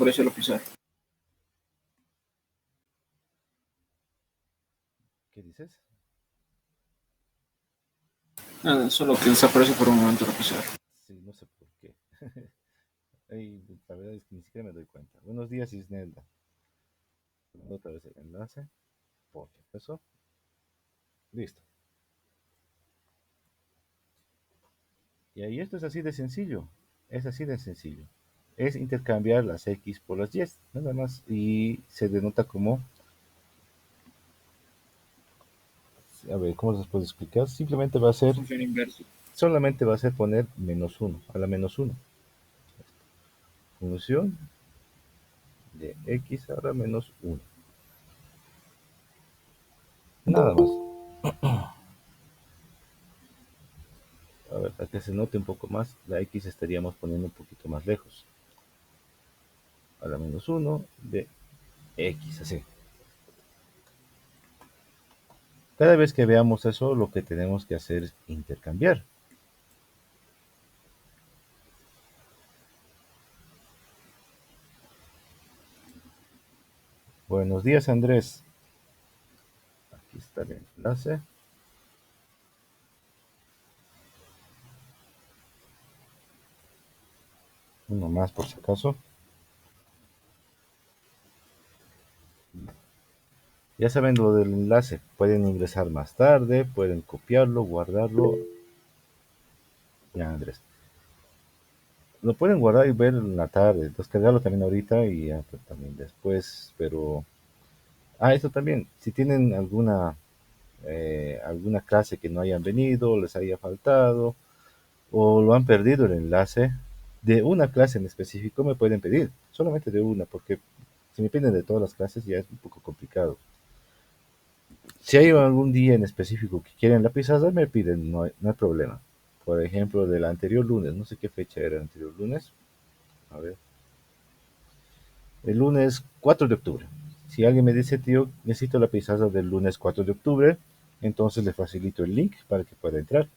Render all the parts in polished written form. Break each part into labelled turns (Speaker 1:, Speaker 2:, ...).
Speaker 1: desaparece la pizarra.
Speaker 2: ¿Qué dices?
Speaker 1: Nada, solo que desaparece por un momento la pizarra.
Speaker 2: Sí, no sé por qué. Ey, la verdad es que ni siquiera me doy cuenta. Buenos días, Isnelda. Otra vez el enlace. Por eso. Listo. Y ahí esto es así de sencillo. Es así de sencillo. Es intercambiar las X por las Y. Nada más. Y se denota como. A ver, ¿cómo les puedo explicar? Simplemente va a ser.
Speaker 1: Función inversa.
Speaker 2: Solamente va a ser poner menos uno. A la menos uno. Función de X a la menos uno. Nada más. A ver, para que se note un poco más, la X estaríamos poniendo un poquito más lejos. A la menos uno de X, así. Cada vez que veamos eso, lo que tenemos que hacer es intercambiar. Buenos días, Andrés. Aquí está el enlace. Uno más por si acaso. Ya saben lo del enlace. Pueden ingresar más tarde, pueden copiarlo, guardarlo. Ya, Andrés. Lo pueden guardar y ver en la tarde. Descargarlo también ahorita y ya, pues, también después. Pero. Ah, eso también. Si tienen alguna clase que no hayan venido, les haya faltado, o lo han perdido el enlace de una clase en específico, me pueden pedir. Solamente de una, porque si me piden de todas las clases ya es un poco complicado. Si hay algún día en específico que quieren la pizarra, me piden, no hay problema. Por ejemplo, del anterior lunes, no sé qué fecha era el anterior lunes. A ver, el lunes 4 de octubre. Si alguien me dice, tío, necesito la pizarra del lunes 4 de octubre, entonces le facilito el link para que pueda entrar.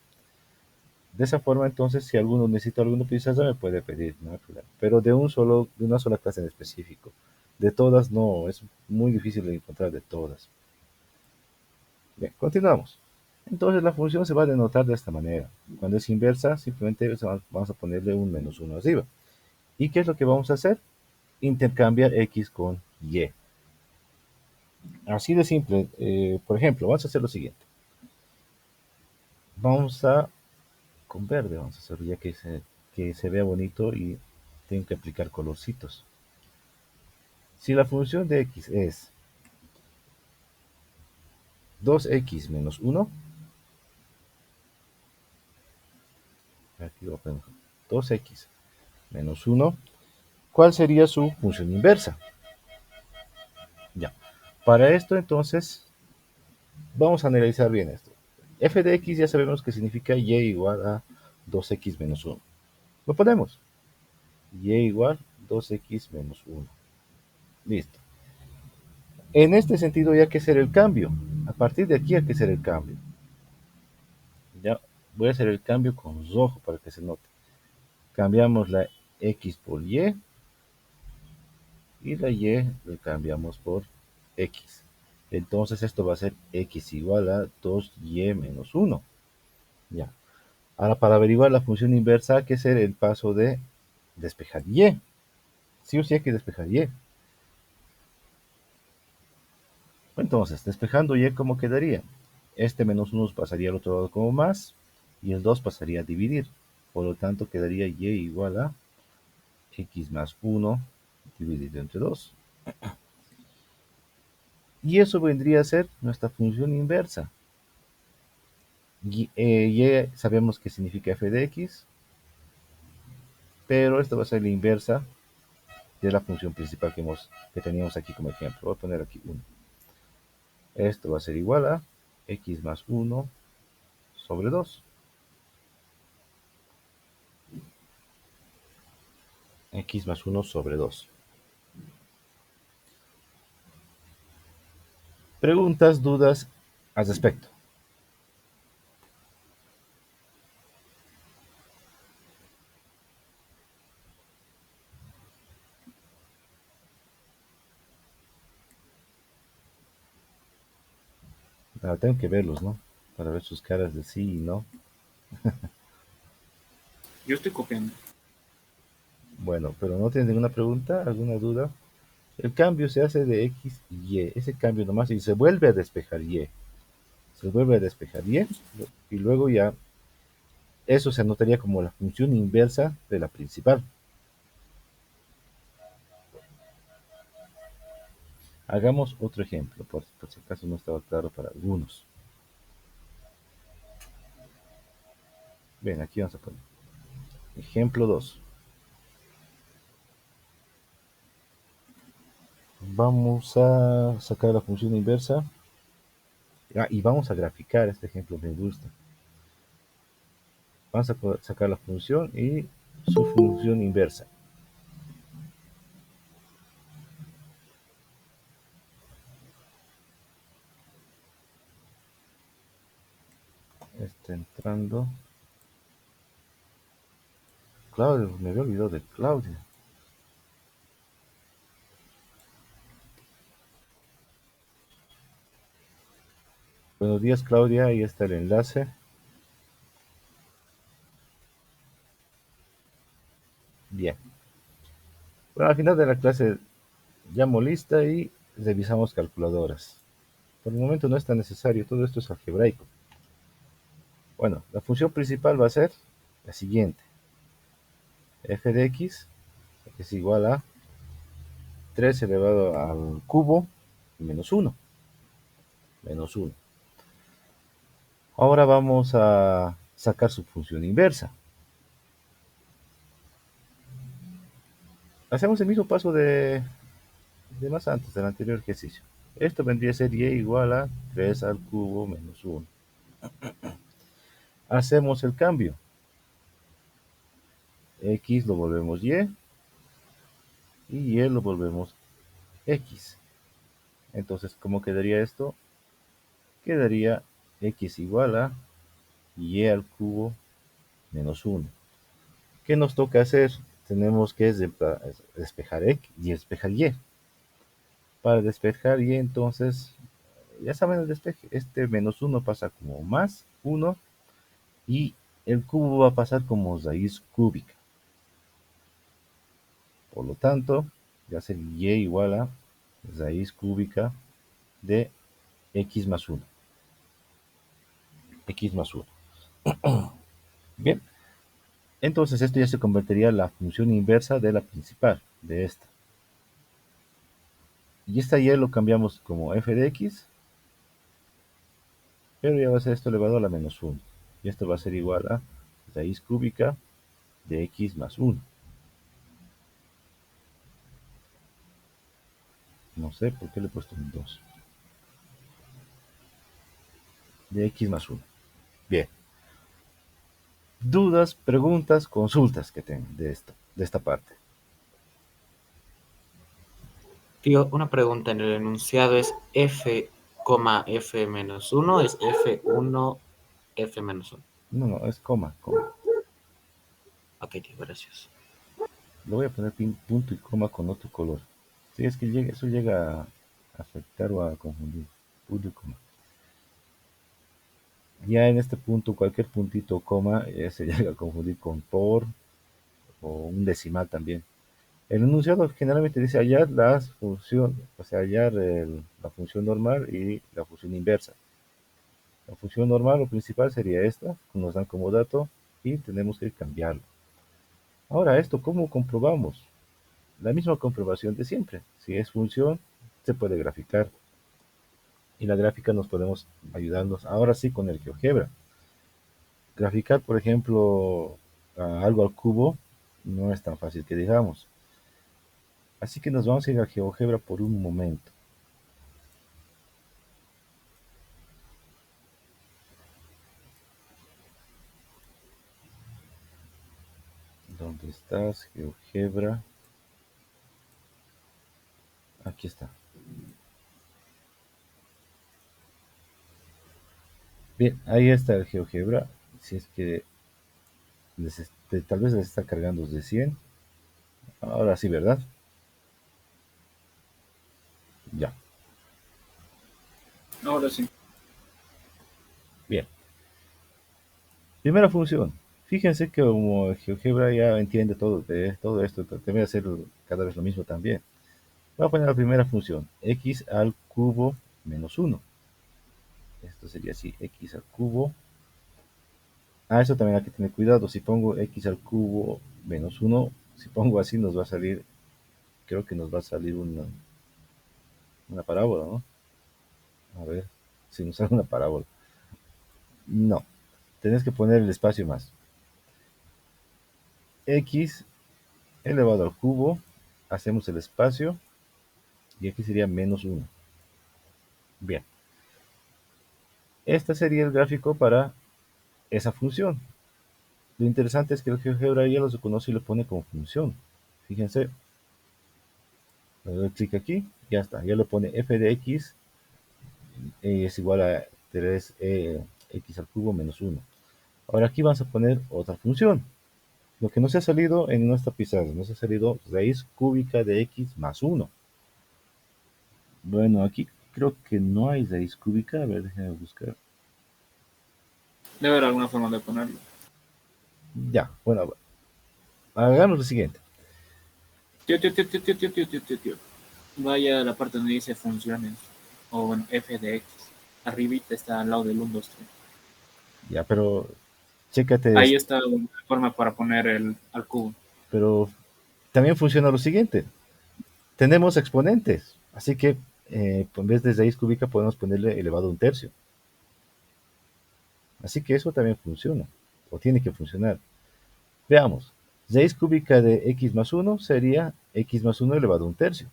Speaker 2: De esa forma, entonces, si alguno necesita alguna pizarra, me puede pedir, no hay problema. Pero de una sola clase en específico. De todas, no, es muy difícil de encontrar de todas. Bien, continuamos. Entonces la función se va a denotar de esta manera. Cuando es inversa, simplemente vamos a ponerle un menos uno arriba. ¿Y qué es lo que vamos a hacer? Intercambiar X con Y. Así de simple. Por ejemplo, vamos a hacer lo siguiente. Vamos a, con verde, vamos a hacer ya que se vea bonito y tengo que aplicar colorcitos. Si la función de X es 2X menos 1, aquí lo pongo, 2X menos 1, ¿cuál sería su función inversa? Ya. Para esto, entonces, vamos a analizar bien esto. F de X ya sabemos que significa Y igual a 2X menos 1. Lo ponemos. Y igual 2X menos 1. Listo. En este sentido, ya hay que hacer el cambio. A partir de aquí hay que hacer el cambio. Ya voy a hacer el cambio con rojo para que se note. Cambiamos la X por Y y la Y lo cambiamos por X. Entonces esto va a ser X igual a 2Y menos 1. Ya. Ahora para averiguar la función inversa hay que hacer el paso de despejar Y. Sí o sí hay que despejar Y. Entonces, despejando Y, ¿cómo quedaría? Este menos 1 pasaría al otro lado como más y el 2 pasaría a dividir. Por lo tanto, quedaría Y igual a X más 1 dividido entre 2. Y eso vendría a ser nuestra función inversa. Y sabemos que significa f de x, pero esta va a ser la inversa de la función principal que teníamos aquí como ejemplo. Voy a poner aquí 1. Esto va a ser igual a x más 1 sobre 2. X más 1 sobre 2. Preguntas, dudas al respecto. Ah, tengo que verlos, ¿no? Para ver sus caras de sí y no.
Speaker 1: Yo estoy copiando.
Speaker 2: Bueno, pero no tienes ninguna pregunta, alguna duda. El cambio se hace de X y Y. Ese cambio nomás y se vuelve a despejar Y. Se vuelve a despejar Y y luego ya eso se anotaría como la función inversa de la principal. Hagamos otro ejemplo, por si acaso no estaba claro para algunos. Bien, aquí vamos a poner. Ejemplo 2. Vamos a sacar la función inversa. Y vamos a graficar este ejemplo, me gusta. Vamos a sacar la función y su función inversa. Está entrando. Claudio, me había olvidado de Claudia. Buenos días, Claudia. Ahí está el enlace. Bien. Bueno, al final de la clase llamo lista y revisamos calculadoras. Por el momento no es tan necesario, todo esto es algebraico. Bueno, la función principal va a ser la siguiente. F de x es igual a 3 elevado al cubo menos 1. Menos 1. Ahora vamos a sacar su función inversa. Hacemos el mismo paso de más antes, del anterior ejercicio. Esto vendría a ser y igual a 3 al cubo menos 1. Hacemos el cambio. X lo volvemos y y lo volvemos x. Entonces, ¿cómo quedaría esto? Quedaría x igual a y al cubo menos 1. ¿Qué nos toca hacer? Tenemos que despejar x y despejar y. Para despejar y entonces, ya saben el despeje, este menos 1 pasa como más 1 y el cubo va a pasar como raíz cúbica. Por lo tanto, ya sería y igual a raíz cúbica de x más 1. X más 1. Bien, entonces esto ya se convertiría en la función inversa de la principal, de esta. Y esta y lo cambiamos como f de x, pero ya va a ser esto elevado a la menos 1. Y esto va a ser igual a raíz cúbica de x más 1. No sé por qué le he puesto un 2. De x más 1. Bien. Dudas, preguntas, consultas que tengan de esta parte.
Speaker 3: Tío, una pregunta en el enunciado es f, f menos 1, es f1, f menos 1.
Speaker 2: No, no, es coma, coma.
Speaker 3: Ok, tío, gracias.
Speaker 2: Lo voy a poner punto y coma con otro color. Si es que eso llega a afectar o a confundir. Punto y coma. Ya en este punto, cualquier puntito o coma se llega a confundir con por o un decimal también. El enunciado generalmente dice hallar la función, o sea, hallar la función normal y la función inversa. La función normal o principal sería esta, que nos dan como dato, y tenemos que cambiarlo. Ahora, esto, ¿cómo comprobamos? La misma comprobación de siempre. Si es función, se puede graficar. Y la gráfica nos podemos ayudarnos ahora sí con el GeoGebra. Graficar, por ejemplo, algo al cubo no es tan fácil que digamos. Así que nos vamos a ir al GeoGebra por un momento. ¿Dónde estás, GeoGebra? Aquí está. Bien, ahí está el GeoGebra. Si es que tal vez les está cargando de 100. Ahora sí, ¿verdad? Ya.
Speaker 1: Ahora sí.
Speaker 2: Bien, primera función. Fíjense que como GeoGebra ya entiende todo esto, debe hacer cada vez lo mismo también. Voy a poner la primera función, x al cubo menos uno. Esto sería así, x al cubo. Eso también hay que tener cuidado. Si pongo x al cubo menos uno, si pongo así nos va a salir, creo que nos va a salir una parábola, ¿no? A ver, si nos sale una parábola. No, tenés que poner el espacio más. X elevado al cubo, hacemos el espacio y aquí sería menos uno. Bien, este sería el gráfico para esa función. Lo interesante es que el GeoGebra ya lo reconoce y lo pone como función. Fíjense, le doy clic aquí, ya está, ya lo pone f de x es igual a 3 x al cubo menos uno. Ahora aquí vamos a poner otra función. Lo que nos ha salido en nuestra pizarra, nos ha salido raíz cúbica de x más uno. Bueno, aquí creo que no hay raíz cúbica. A ver, déjenme buscar.
Speaker 1: Debe haber alguna forma de ponerlo.
Speaker 2: Ya, bueno, hagamos lo siguiente.
Speaker 1: Tío. Vaya a la parte donde dice funciones. O bueno, f de x. Arribita está al lado del 1, 2, 3.
Speaker 2: Ya, pero chécate
Speaker 1: Ahí
Speaker 2: esto.
Speaker 1: está una forma para poner el al cubo.
Speaker 2: Pero también funciona lo siguiente. Tenemos exponentes, así que en vez de raíz cúbica podemos ponerle elevado a un tercio. Así que eso también funciona, o tiene que funcionar. Veamos, raíz cúbica de x más uno sería x más uno elevado a un tercio.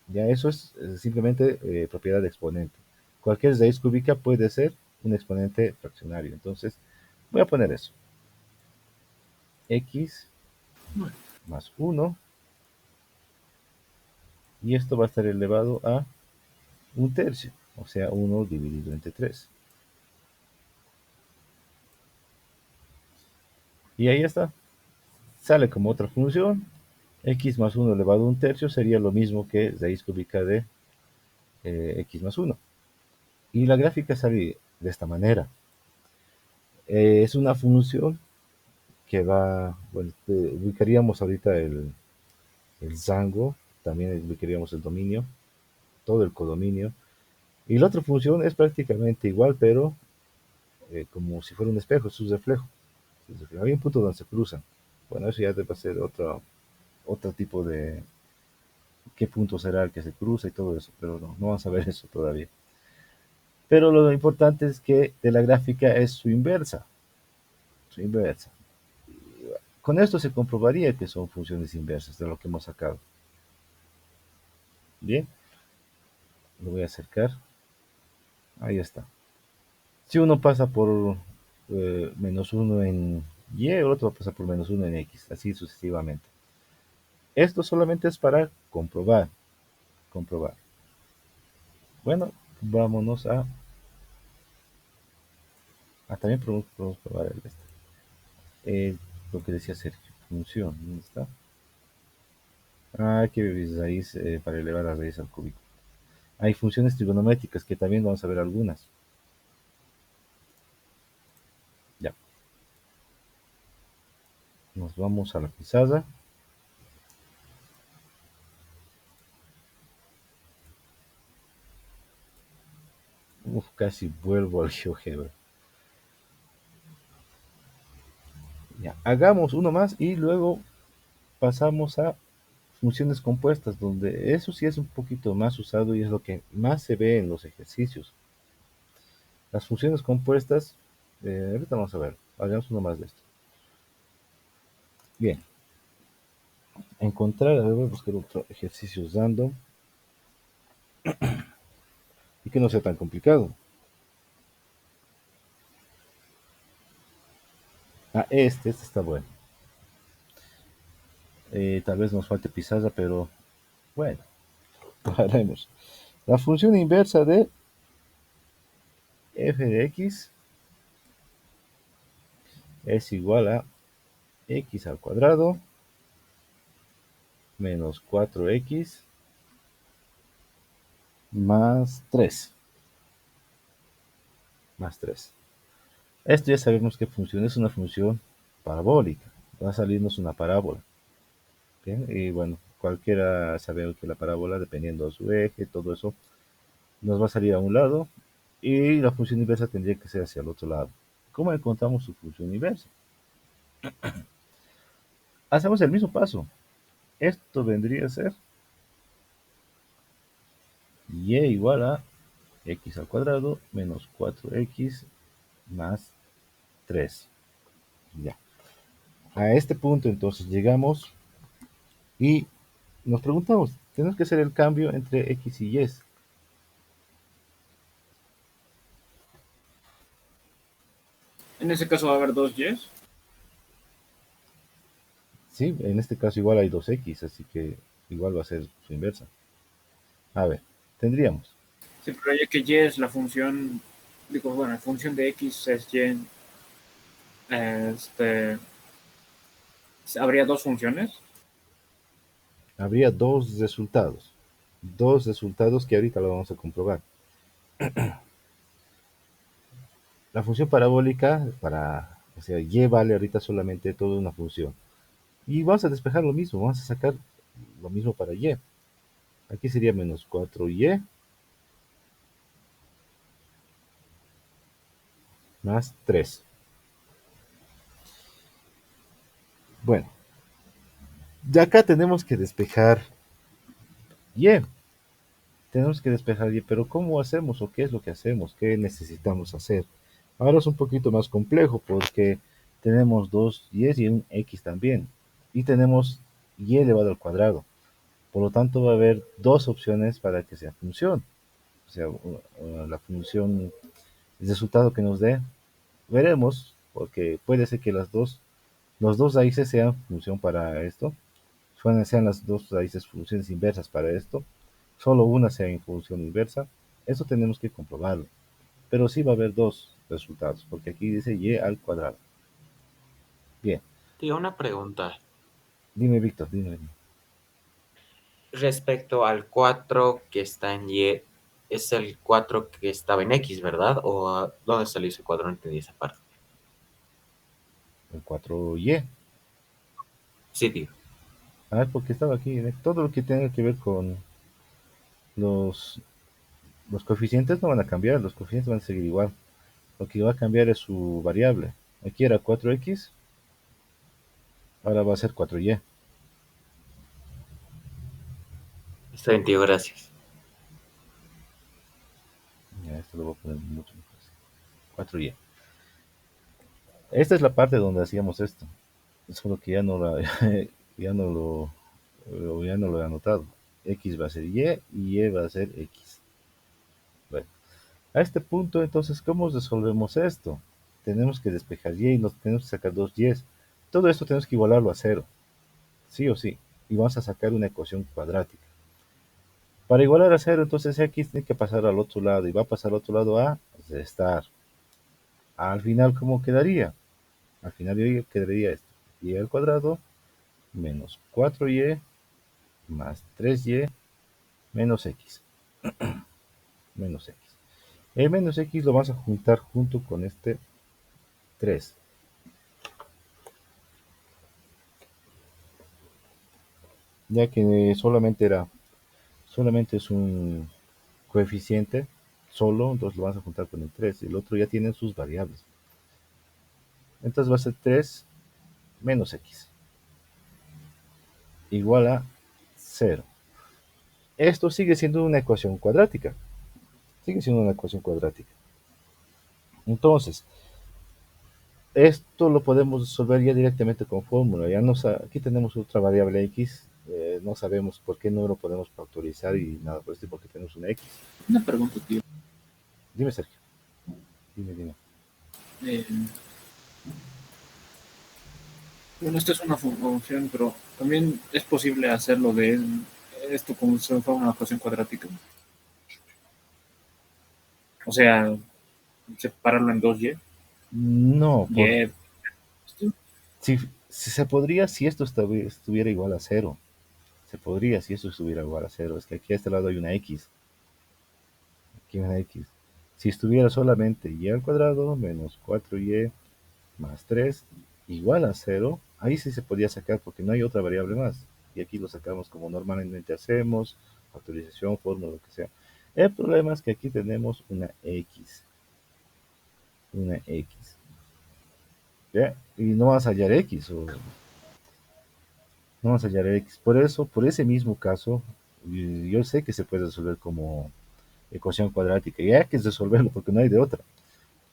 Speaker 2: Ya eso es simplemente propiedad de exponente. Cualquier raíz cúbica puede ser un exponente fraccionario. Entonces, voy a poner eso. X más uno, y esto va a estar elevado a un tercio, o sea, 1 dividido entre 3. Y ahí está. Sale como otra función. X más uno elevado a un tercio sería lo mismo que raíz cúbica de x más uno. Y la gráfica sale de esta manera. Es una función que va, bueno, ubicaríamos ahorita el rango, también ubicaríamos el dominio, todo el codominio. Y la otra función es prácticamente igual, pero como si fuera un espejo, es un reflejo. Hay un punto donde se cruzan. Bueno, eso ya debe ser otro tipo de qué punto será el que se cruza y todo eso, pero no vamos a ver eso todavía. Pero lo importante es que de la gráfica es su inversa, su inversa. Con esto se comprobaría que son funciones inversas de lo que hemos sacado. Bien, lo voy a acercar. Ahí está. Si uno pasa por menos uno en y, el otro pasa por menos uno en x, así sucesivamente. Esto solamente es para comprobar. Bueno, vámonos también podemos probar lo que decía Sergio, función, ¿dónde está? Que raíz para elevar la raíz al cúbico. Hay funciones trigonométricas que también vamos a ver algunas. Ya, nos vamos a la pizarra. Casi vuelvo al GeoGebra. Ya, hagamos uno más y luego pasamos a funciones compuestas, donde eso sí es un poquito más usado y es lo que más se ve en los ejercicios. Las funciones compuestas, ahorita vamos a ver, hagamos uno más de esto. Bien, encontrar, a ver, voy a buscar otro ejercicio random y que no sea tan complicado. Este está bueno. Tal vez nos falte pizarra, pero bueno, lo haremos. La función inversa de f de x es igual a x al cuadrado menos 4x más 3. Más 3. Esto ya sabemos qué función es, una función parabólica. Va a salirnos una parábola. Bien, y bueno, cualquiera sabe que la parábola, dependiendo de su eje, todo eso, nos va a salir a un lado y la función inversa tendría que ser hacia el otro lado. ¿Cómo encontramos su función inversa? Hacemos el mismo paso. Esto vendría a ser y igual a x al cuadrado menos 4x más 3. Ya. A este punto entonces llegamos y nos preguntamos, tenemos que hacer el cambio entre x y y.
Speaker 1: En ese caso va a haber dos Ys.
Speaker 2: Sí, en este caso igual hay 2x, así que igual va a ser su inversa. A ver, tendríamos,
Speaker 1: Sí, pero ya que Y es la función, digo, bueno, la función de X es Y, este, habría dos funciones.
Speaker 2: habría dos resultados que ahorita lo vamos a comprobar. La función parabólica, o sea, y vale ahorita solamente toda una función. Y vamos a despejar lo mismo, vamos a sacar lo mismo para y. Aquí sería menos 4y más 3. Bueno, de acá tenemos que despejar y. Tenemos que despejar y, pero ¿cómo hacemos o qué es lo que hacemos? ¿Qué necesitamos hacer? Ahora es un poquito más complejo porque tenemos dos y un x también. Y tenemos y elevado al cuadrado. Por lo tanto, va a haber dos opciones para que sea función. O sea, la función, el resultado que nos dé, veremos, porque puede ser que los dos raíces sean función para esto, sean las dos raíces funciones inversas para esto, solo una sea en función inversa. Eso tenemos que comprobarlo. Pero sí va a haber dos resultados, porque aquí dice y al cuadrado. Bien,
Speaker 3: Tío, una pregunta.
Speaker 2: dime Víctor, dime.
Speaker 3: Respecto al 4 que está en Y, es el 4 que estaba en X, ¿verdad? ¿O dónde salió ese 4? No entendí esa parte.
Speaker 2: El 4y.
Speaker 3: Sí, tío.
Speaker 2: A ver, porque estaba aquí. Todo lo que tenga que ver con los, los coeficientes no van a cambiar, los coeficientes van a seguir igual. Lo que va a cambiar es su variable. Aquí era 4x, ahora va a ser 4y.
Speaker 3: Está bien, tío, gracias.
Speaker 2: Ya, esto lo voy a poner mucho mejor. 4y. Esta es la parte donde hacíamos esto. Solo que ya no, ya no ya no lo he anotado. X va a ser y va a ser X. Bueno, a este punto, entonces, ¿cómo resolvemos esto? Tenemos que despejar y nos tenemos que sacar dos y. Todo esto tenemos que igualarlo a cero, sí o sí. Y vamos a sacar una ecuación cuadrática. Para igualar a cero, entonces X tiene que pasar al otro lado y va a pasar al otro lado a restar. Al final, ¿cómo quedaría? Al final quedaría esto. Y al cuadrado menos 4y más 3y menos x. Menos x. El menos x lo vamos a juntar junto con este 3. Ya que solamente es un coeficiente solo, entonces lo vamos a juntar con el 3. El otro ya tiene sus variables. Entonces va a ser 3 menos x igual a 0. Esto sigue siendo una ecuación cuadrática. Sigue siendo una ecuación cuadrática. Entonces, esto lo podemos resolver ya directamente con fórmula. Aquí tenemos otra variable x. No sabemos por qué no lo podemos factorizar y nada por esto, porque tenemos una x.
Speaker 1: Una pregunta, tío.
Speaker 2: Dime, Sergio. Dime.
Speaker 1: Eh, bueno, esto es una función, pero también es posible hacerlo de esto como si fuera una ecuación cuadrática. O sea, separarlo en dos Y.
Speaker 2: No,
Speaker 1: Y.
Speaker 2: si se podría si esto estuviera igual a cero. Se podría si esto estuviera igual a cero. Es que aquí a este lado hay una x. Aquí hay una x. Si estuviera solamente y al cuadrado menos 4y más 3 igual a 0, ahí sí se podía sacar porque no hay otra variable más. Y aquí lo sacamos como normalmente hacemos, factorización, fórmula, lo que sea. El problema es que aquí tenemos una x. Una x. ¿Ya? Y no vas a hallar x. No vas a hallar x. Por eso, por ese mismo caso, yo sé que se puede resolver como ecuación cuadrática. Y hay que resolverlo porque no hay de otra.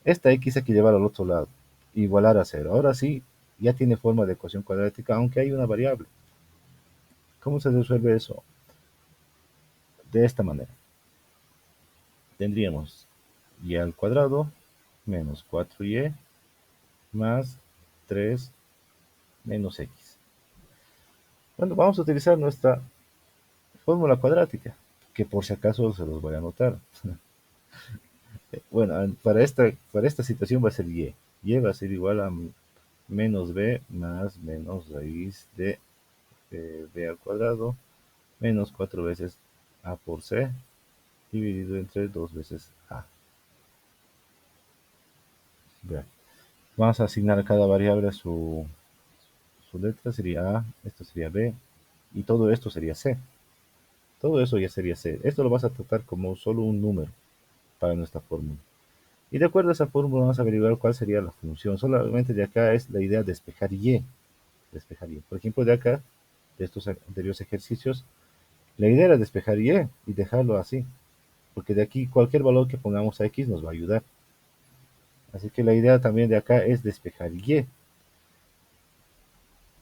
Speaker 2: Esta x hay que llevar al otro lado. Igualar a 0. Ahora sí, ya tiene forma de ecuación cuadrática, aunque hay una variable. ¿Cómo se resuelve eso? De esta manera. Tendríamos y al cuadrado menos 4y más 3 menos x. Bueno, vamos a utilizar nuestra fórmula cuadrática, que por si acaso se los voy a anotar. Bueno, para esta situación va a ser y. Y va a ser igual a menos b más menos raíz de b al cuadrado menos 4 veces a por c dividido entre 2 veces a. Bien. Vamos a asignar a cada variable su letra, sería a, esto sería b, y todo esto sería c. Todo eso ya sería c. Esto lo vas a tratar como solo un número para nuestra fórmula. Y de acuerdo a esa fórmula vamos a averiguar cuál sería la función. Solamente de acá es la idea de despejar y. Despejar y. Por ejemplo, de acá, de estos anteriores ejercicios, la idea era despejar y dejarlo así. Porque de aquí cualquier valor que pongamos a x nos va a ayudar. Así que la idea también de acá es despejar y.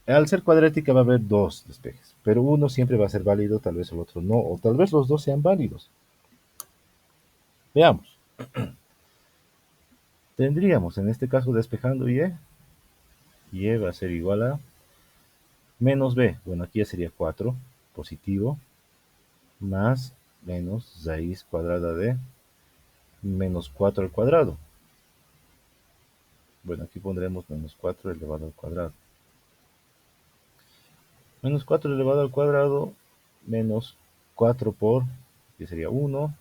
Speaker 2: Al ser cuadrática va a haber dos despejes, pero uno siempre va a ser válido, tal vez el otro no, o tal vez los dos sean válidos. Veamos. Tendríamos en este caso despejando y va a ser igual a menos b, bueno aquí ya sería 4, positivo, más menos raíz cuadrada de menos 4 al cuadrado. Bueno, aquí pondremos menos 4 elevado al cuadrado. Menos 4 elevado al cuadrado, menos 4 por, que sería 1,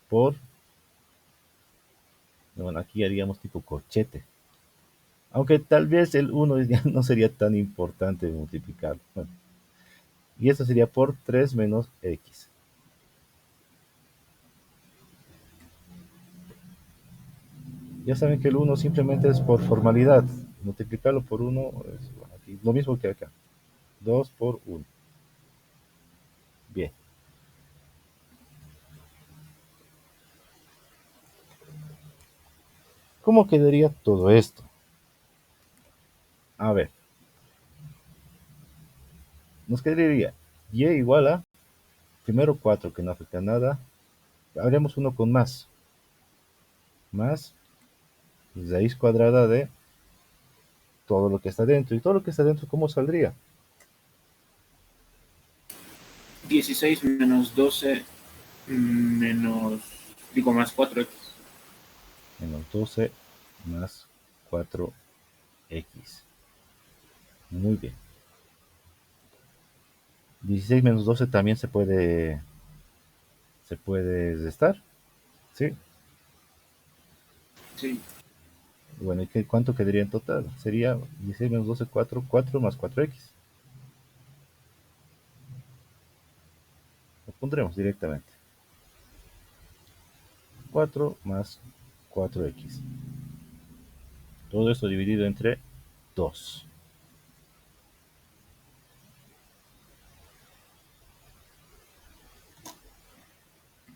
Speaker 2: por, bueno, aquí haríamos tipo corchete. Aunque tal vez el 1 ya no sería tan importante multiplicar. Bueno, y esto sería por 3 menos x. Ya saben que el 1 simplemente es por formalidad. Multiplicarlo por 1 es bueno, aquí, lo mismo que acá. 2 por 1. Bien. ¿Cómo quedaría todo esto? A ver. Nos quedaría y igual a, primero 4 que no afecta nada. Haremos uno con más. Más raíz cuadrada de todo lo que está dentro. ¿Y todo lo que está dentro cómo saldría?
Speaker 1: 16 menos 12 menos, digo, más 4x.
Speaker 2: Menos 12 más 4x. Muy bien. 16 menos 12 también se puede restar. ¿Sí?
Speaker 1: Sí.
Speaker 2: Bueno, ¿y cuánto quedaría en total? Sería 16 menos 12, 4, 4 más 4x. Lo pondremos directamente. 4 más 4x. Todo esto dividido entre 2.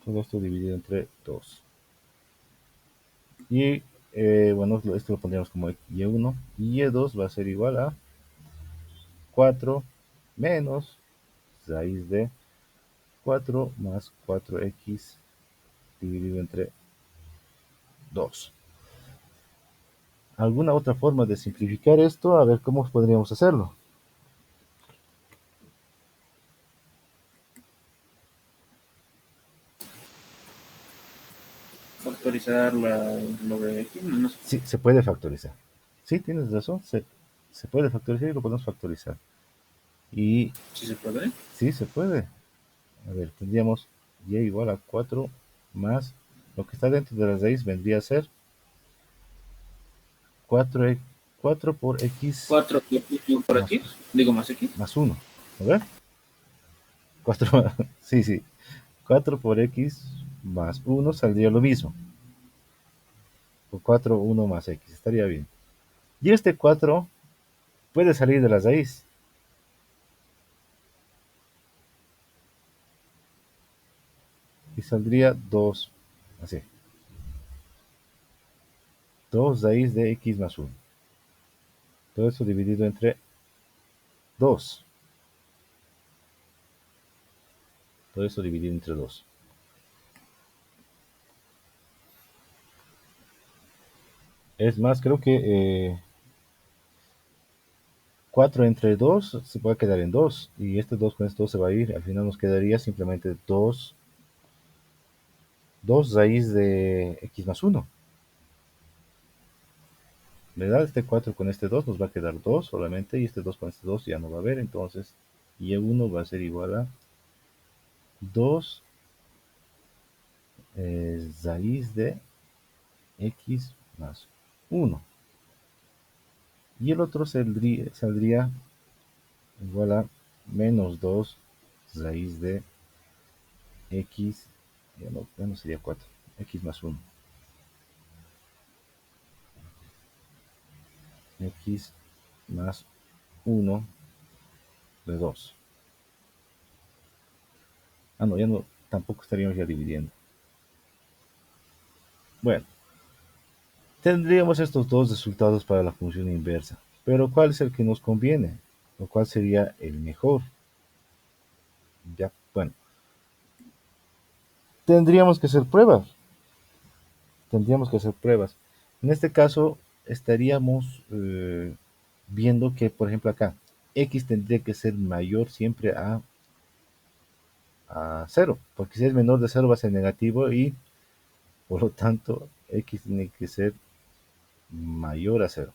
Speaker 2: Todo esto dividido entre 2. Y bueno, esto lo pondríamos como y1. Y y2 va a ser igual a 4 menos raíz de 4 más 4x dividido entre 2. ¿Alguna otra forma de simplificar esto? A ver cómo podríamos hacerlo.
Speaker 1: Factorizar lo de x, no sé.
Speaker 2: Sí, se puede factorizar. Sí, tienes razón. Se puede factorizar y lo podemos factorizar. Y
Speaker 1: Si se puede.
Speaker 2: sí, se puede. A ver, tendríamos y igual a 4 más Lo que está dentro de la raíz vendría a ser 4, 4 por x
Speaker 1: 4 por
Speaker 2: más,
Speaker 1: X, digo más X.
Speaker 2: más 1. A ver, 4, sí, sí, 4 por x más 1 saldría lo mismo. O 4, 1 más x, estaría bien. Y este 4 puede salir de la raíz. Y saldría 2, así. 2 raíz de x más 1. Todo eso dividido entre 2. Todo eso dividido entre 2. Es más, creo que 4 entre 2 se puede quedar en 2. Y este 2 con este 2 se va a ir. Al final nos quedaría simplemente 2, 2 raíz de x más 1. ¿Verdad? Este 4 con este 2 nos va a quedar 2 solamente. Y este 2 con este 2 ya no va a haber. Entonces, y1 va a ser igual a 2 raíz de x más 1. Y el otro saldría igual a menos 2 raíz de x, ya no sería 4, x más 1. X más 1 de 2. Ah, no, ya no, tampoco estaríamos ya dividiendo. Bueno, tendríamos estos dos resultados para la función inversa. Pero ¿cuál es el que nos conviene? ¿O cuál sería el mejor? Ya, bueno, tendríamos que hacer pruebas. Tendríamos que hacer pruebas. En este caso, estaríamos viendo que, por ejemplo, acá, x tendría que ser mayor siempre a 0, porque si es menor de 0 va a ser negativo y por lo tanto x tiene que ser mayor a 0.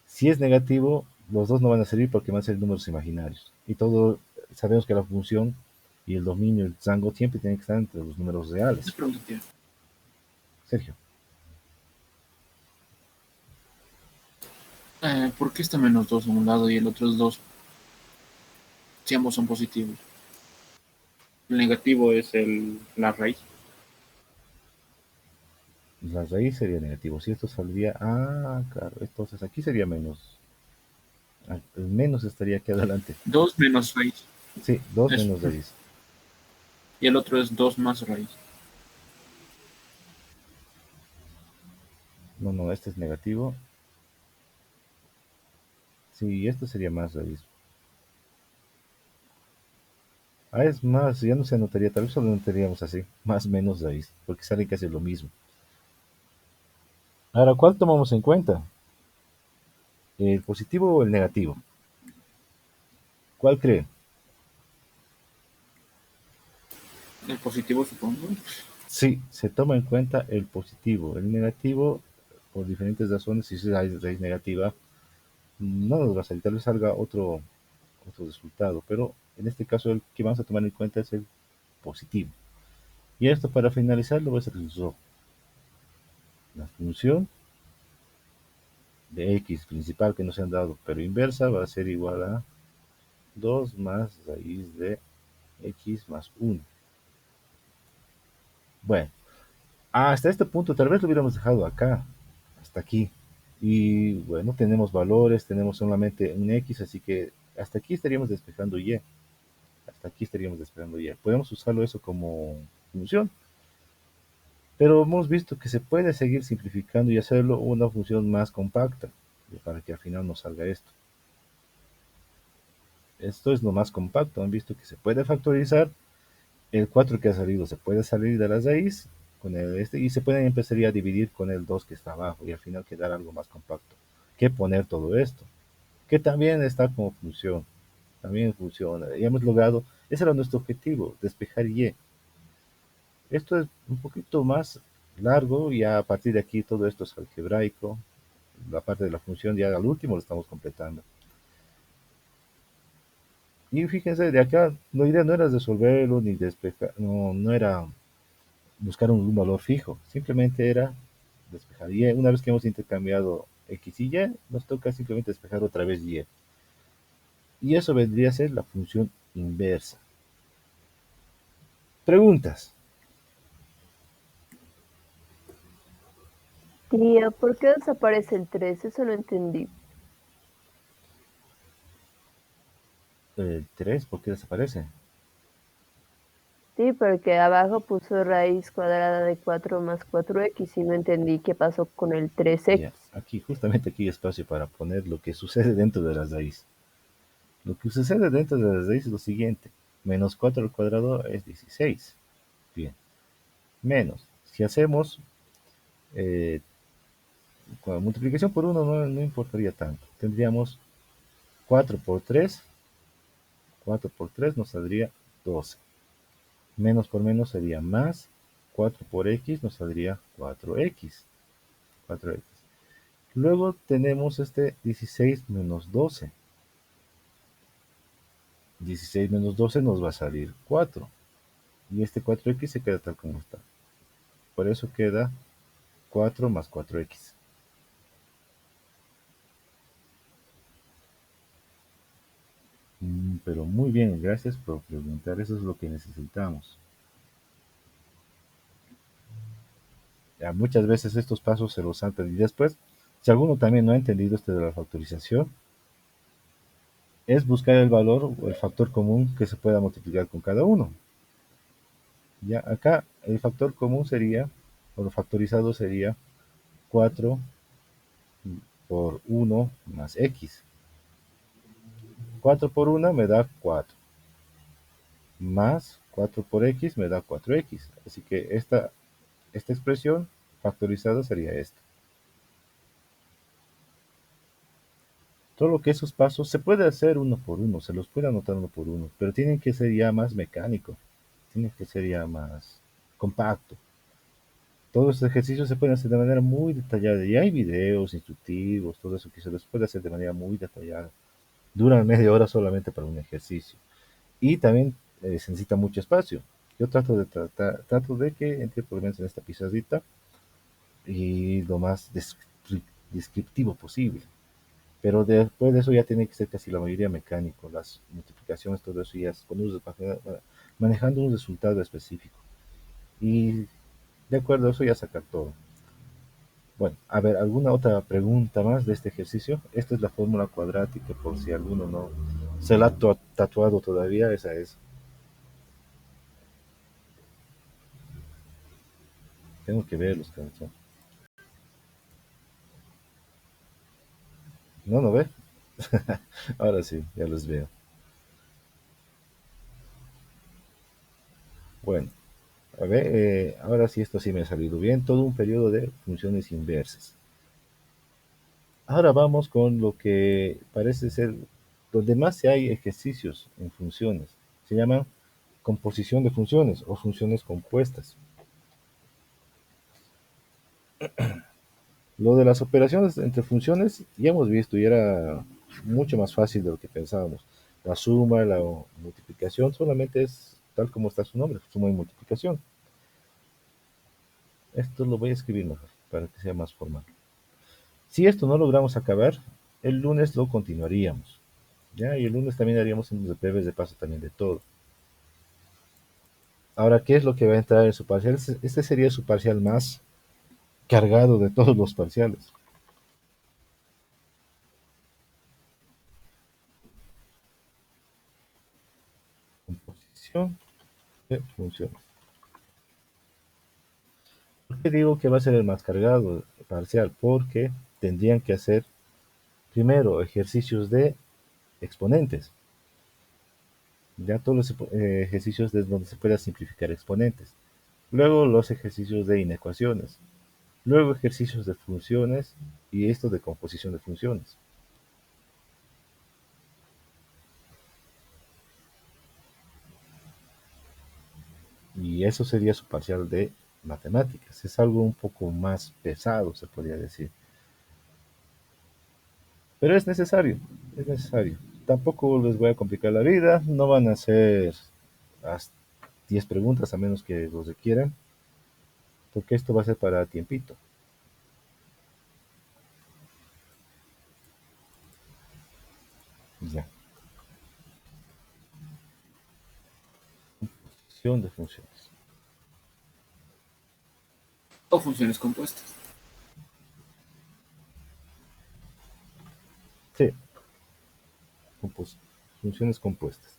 Speaker 2: Si es negativo, los dos no van a servir porque van a ser números imaginarios. Y todo, sabemos que la función y el dominio, el rango, siempre tienen que estar entre los números
Speaker 1: Una
Speaker 2: reales.
Speaker 1: pregunta, tío.
Speaker 2: Sergio,
Speaker 1: ¿Por qué está menos 2 en un lado y el otro es 2? Si ambos son positivos. El negativo es la raíz.
Speaker 2: la raíz sería negativo. Si esto saldría, claro, entonces aquí sería menos. El menos estaría aquí adelante.
Speaker 1: 2 menos raíz.
Speaker 2: Sí, 2
Speaker 1: Eso.
Speaker 2: menos raíz.
Speaker 1: Y el otro es 2 más raíz.
Speaker 2: No, no, este es negativo. Sí, esto sería más raíz. Es más, ya no se anotaría, tal vez solo anotaríamos así, más menos raíz, porque sale casi lo mismo. Ahora, ¿cuál tomamos en cuenta? ¿El positivo o el negativo? ¿Cuál cree?
Speaker 1: El positivo, supongo.
Speaker 2: Sí, se toma en cuenta el positivo. El negativo, por diferentes razones, si es raíz negativa, no nos va a salir, tal vez salga otro resultado, pero en este caso el que vamos a tomar en cuenta es el positivo. Y esto para finalizar lo voy a hacer rojo. La función de x principal que nos han dado, pero inversa, va a ser igual a 2 más raíz de x más 1. Bueno, hasta este punto tal vez lo hubiéramos dejado acá, hasta aquí. Y bueno, tenemos valores, tenemos solamente un x, así que hasta aquí estaríamos despejando y. Hasta aquí estaríamos despejando y. Podemos usarlo eso como función. Pero hemos visto que se puede seguir simplificando y hacerlo una función más compacta para que al final nos salga esto. Esto es lo más compacto. Han visto que se puede factorizar. El 4 que ha salido se puede salir de la raíz con el este y se pueden empezar a dividir con el 2 que está abajo y al final quedar algo más compacto que poner todo esto, que también está como función, también funciona. Y hemos logrado, ese era nuestro objetivo, despejar y. Esto es un poquito más largo y a partir de aquí todo esto es algebraico. La parte de la función ya al último lo estamos completando. Y fíjense, de acá la idea no era resolverlo ni despejar, no, no era buscar un valor fijo, simplemente era despejar y. Una vez que hemos intercambiado x y y, nos toca simplemente despejar otra vez y. Y eso vendría a ser la función inversa. Preguntas.
Speaker 4: Tía, ¿por qué desaparece el 3? Eso no entendí.
Speaker 2: El 3, ¿por qué desaparece?
Speaker 4: Sí, porque abajo puso raíz cuadrada de 4 más 4x y no entendí qué pasó con el 3x.
Speaker 2: Ya, aquí, justamente aquí hay espacio para poner lo que sucede dentro de la raíz. Lo que sucede dentro de la raíz es lo siguiente. Menos 4 al cuadrado es 16. Bien. Menos. Si hacemos eh, con la multiplicación por 1 no importaría tanto. Tendríamos 4 por 3. 4 por 3 nos saldría 12. Menos por menos sería más. 4 por x nos saldría 4x. 4x. Luego tenemos este 16 menos 12. 16 menos 12 nos va a salir 4. Y este 4x se queda tal como está. Por eso queda 4 más 4x. Pero muy bien, gracias por preguntar. Eso es lo que necesitamos. Ya, muchas veces estos pasos se los saltan. Y después, si alguno también no ha entendido este de la factorización, es buscar el valor o el factor común que se pueda multiplicar con cada uno. Ya acá el factor común sería, o lo factorizado sería 4 por 1 más x. 4 por 1 me da 4. Más 4 por x me da 4x. Así que esta expresión factorizada sería esta. Todo lo que esos pasos se puede hacer uno por uno, se los puede anotar uno por uno, pero tienen que ser ya más mecánico, tienen que ser ya más compacto. Todos estos ejercicios se pueden hacer de manera muy detallada y hay videos instructivos, todo eso que se les puede hacer de manera muy detallada. Duran media hora solamente para un ejercicio. Y también se necesita mucho espacio. Yo trato de que entre por lo menos en esta pizarrita y lo más descriptivo posible. Pero después de eso ya tiene que ser casi la mayoría mecánico, las multiplicaciones, todo eso ya es manejando un resultado específico. Y de acuerdo a eso ya sacar todo. Bueno, a ver, ¿alguna otra pregunta más de este ejercicio? Esta es la fórmula cuadrática, por si alguno no se la ha tatuado todavía, esa es. Tengo que ver los cabezón. ¿No, no ve? Ahora sí, ya los veo. Bueno, a ver, ahora sí esto sí me ha salido bien. Todo un periodo de funciones inversas. Ahora vamos con lo que parece ser donde más se hay ejercicios en funciones. Se llama composición de funciones o funciones compuestas. Lo de las operaciones entre funciones ya hemos visto y era mucho más fácil de lo que pensábamos. La suma, la multiplicación solamente es tal como está su nombre, suma y multiplicación. Esto lo voy a escribir mejor para que sea más formal. Si esto no logramos acabar, el lunes lo continuaríamos. ¿Ya? Y el lunes también haríamos unos breves de paso también de todo. Ahora, ¿qué es lo que va a entrar en su parcial? Este sería su parcial más cargado de todos los parciales. Composición de funciones. ¿Por qué digo que va a ser el más cargado parcial? Porque tendrían que hacer primero ejercicios de exponentes. Ya todos los ejercicios de donde se pueda simplificar exponentes. Luego los ejercicios de inecuaciones. Luego ejercicios de funciones y esto de composición de funciones. Y eso sería su parcial de matemáticas. Es algo un poco más pesado, se podría decir. Pero es necesario, es necesario. Tampoco les voy a complicar la vida, no van a hacer las 10 preguntas a menos que los requieran. porque esto va a ser para tiempito. Ya. Composición de funciones.
Speaker 1: O funciones compuestas.
Speaker 2: Sí, funciones compuestas.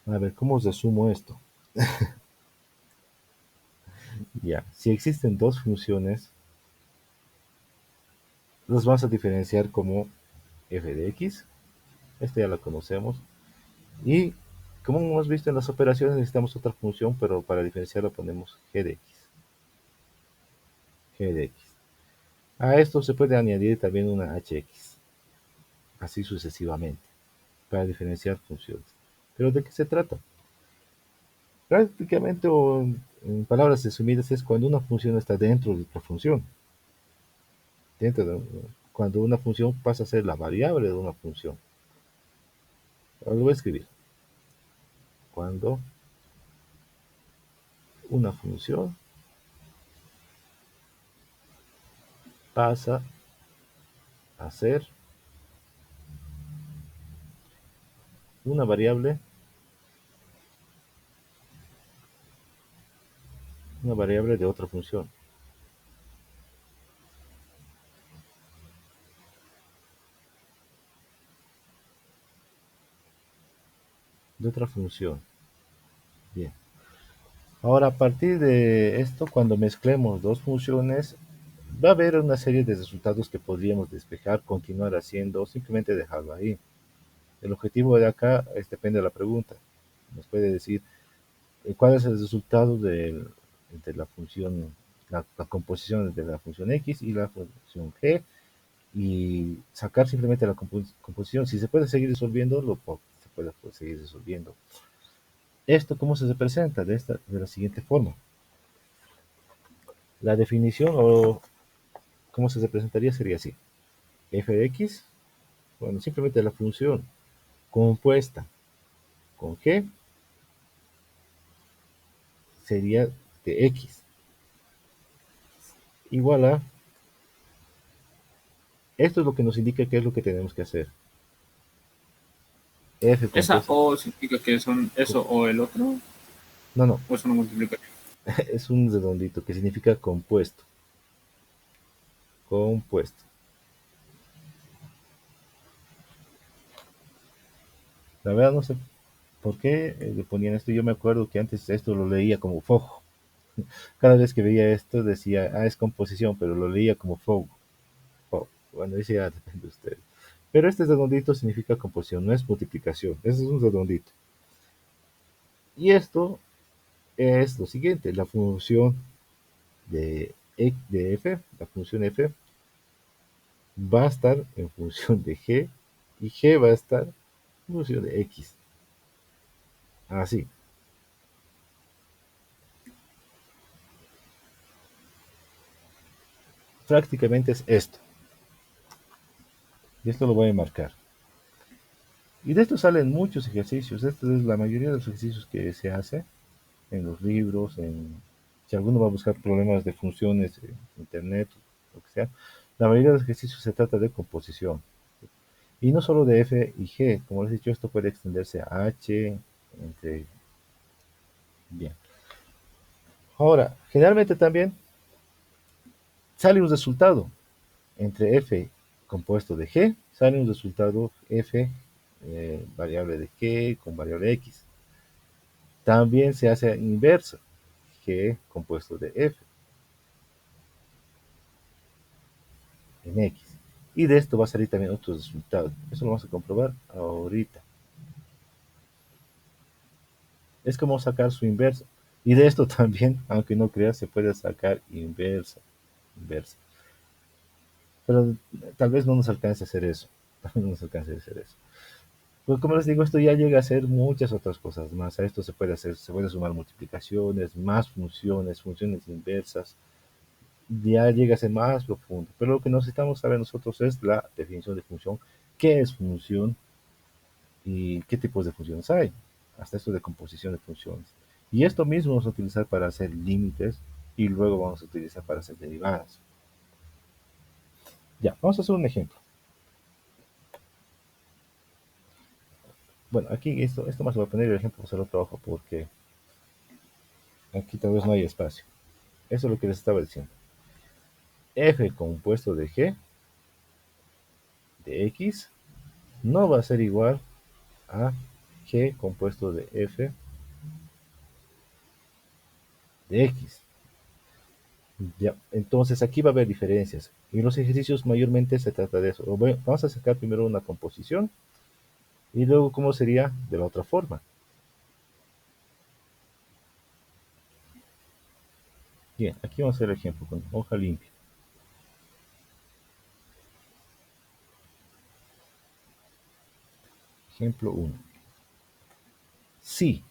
Speaker 2: A ver, ¿cómo resumo esto? Ya, si existen dos funciones, los vamos a diferenciar como f de x, esta ya la conocemos, y como hemos visto en las operaciones necesitamos otra función, pero para diferenciarla ponemos g de x. G de x. A esto se puede añadir también una hx, así sucesivamente, para diferenciar funciones. ¿Pero de qué se trata? Prácticamente, o en palabras resumidas, es cuando una función está dentro de otra función. Cuando una función pasa a ser la variable de una función. Ahora lo voy a escribir. Cuando una función pasa a ser una variable de otra función. De otra función. Bien. Ahora, a partir de esto, cuando mezclemos dos funciones, va a haber una serie de resultados que podríamos despejar, continuar haciendo, o simplemente dejarlo ahí. El objetivo de acá depende de la pregunta. Nos puede decir cuál es el resultado de la función, la composición de la función x y la función g, y sacar simplemente la composición. Si se puede seguir resolviendo, se puede seguir resolviendo. ¿Esto cómo se representa? De la siguiente forma. La definición, o cómo se representaría, sería así. F de x, bueno, simplemente la función compuesta con g sería de x, igual a, esto es lo que nos indica qué es lo que tenemos que hacer. F
Speaker 1: ¿Esa
Speaker 2: compuesta,
Speaker 1: o significa que son eso o el otro?
Speaker 2: no,
Speaker 1: ¿O es una multiplicación?
Speaker 2: es un redondito que significa compuesto. Compuesto. La verdad no sé por qué le ponían esto. Yo me acuerdo que antes esto lo leía como fojo. Cada vez que veía esto decía, es composición, pero lo leía como fogo. Bueno, dice, ya depende de ustedes. Pero este redondito significa composición, no es multiplicación. Ese es un redondito. Y esto es lo siguiente, la función de f, la función f, va a estar en función de g, y g va a estar en función de x. Así. Prácticamente es esto. Y esto lo voy a marcar. Y de esto salen muchos ejercicios. Esta es la mayoría de los ejercicios que se hace en los libros, si alguno va a buscar problemas de funciones en internet, lo que sea. La mayoría de los ejercicios se trata de composición. Y no solo de f y g. Como les he dicho, esto puede extenderse a h, entre... Bien. Ahora, generalmente también sale un resultado entre f compuesto de g, sale un resultado f variable de g con variable x. También se hace inversa, g compuesto de f en x. Y de esto va a salir también otro resultado. Eso lo vamos a comprobar ahorita. Es como sacar su inversa. Y de esto también, aunque no creas, se puede sacar inversa. Pero tal vez no nos alcance a hacer eso. Pues como les digo, esto ya llega a ser muchas otras cosas más. A esto se puede sumar multiplicaciones, más funciones, funciones inversas. Ya llega a ser más profundo. Pero lo que necesitamos saber nosotros es la definición de función, qué es función y qué tipos de funciones hay. Hasta esto de composición de funciones. Y esto mismo vamos a utilizar para hacer límites y luego vamos a utilizar para hacer derivadas. Ya, vamos a hacer un ejemplo. Bueno, aquí esto más voy a poner el ejemplo para hacer otro trabajo porque aquí tal vez no hay espacio. Eso es lo que les estaba diciendo. F compuesto de G de X no va a ser igual a G compuesto de F de X. Ya, entonces aquí va a haber diferencias. Y en los ejercicios mayormente se trata de eso. Vamos a sacar primero una composición y luego cómo sería de la otra forma. Bien, aquí vamos a hacer el ejemplo con hoja limpia. Ejemplo 1. Si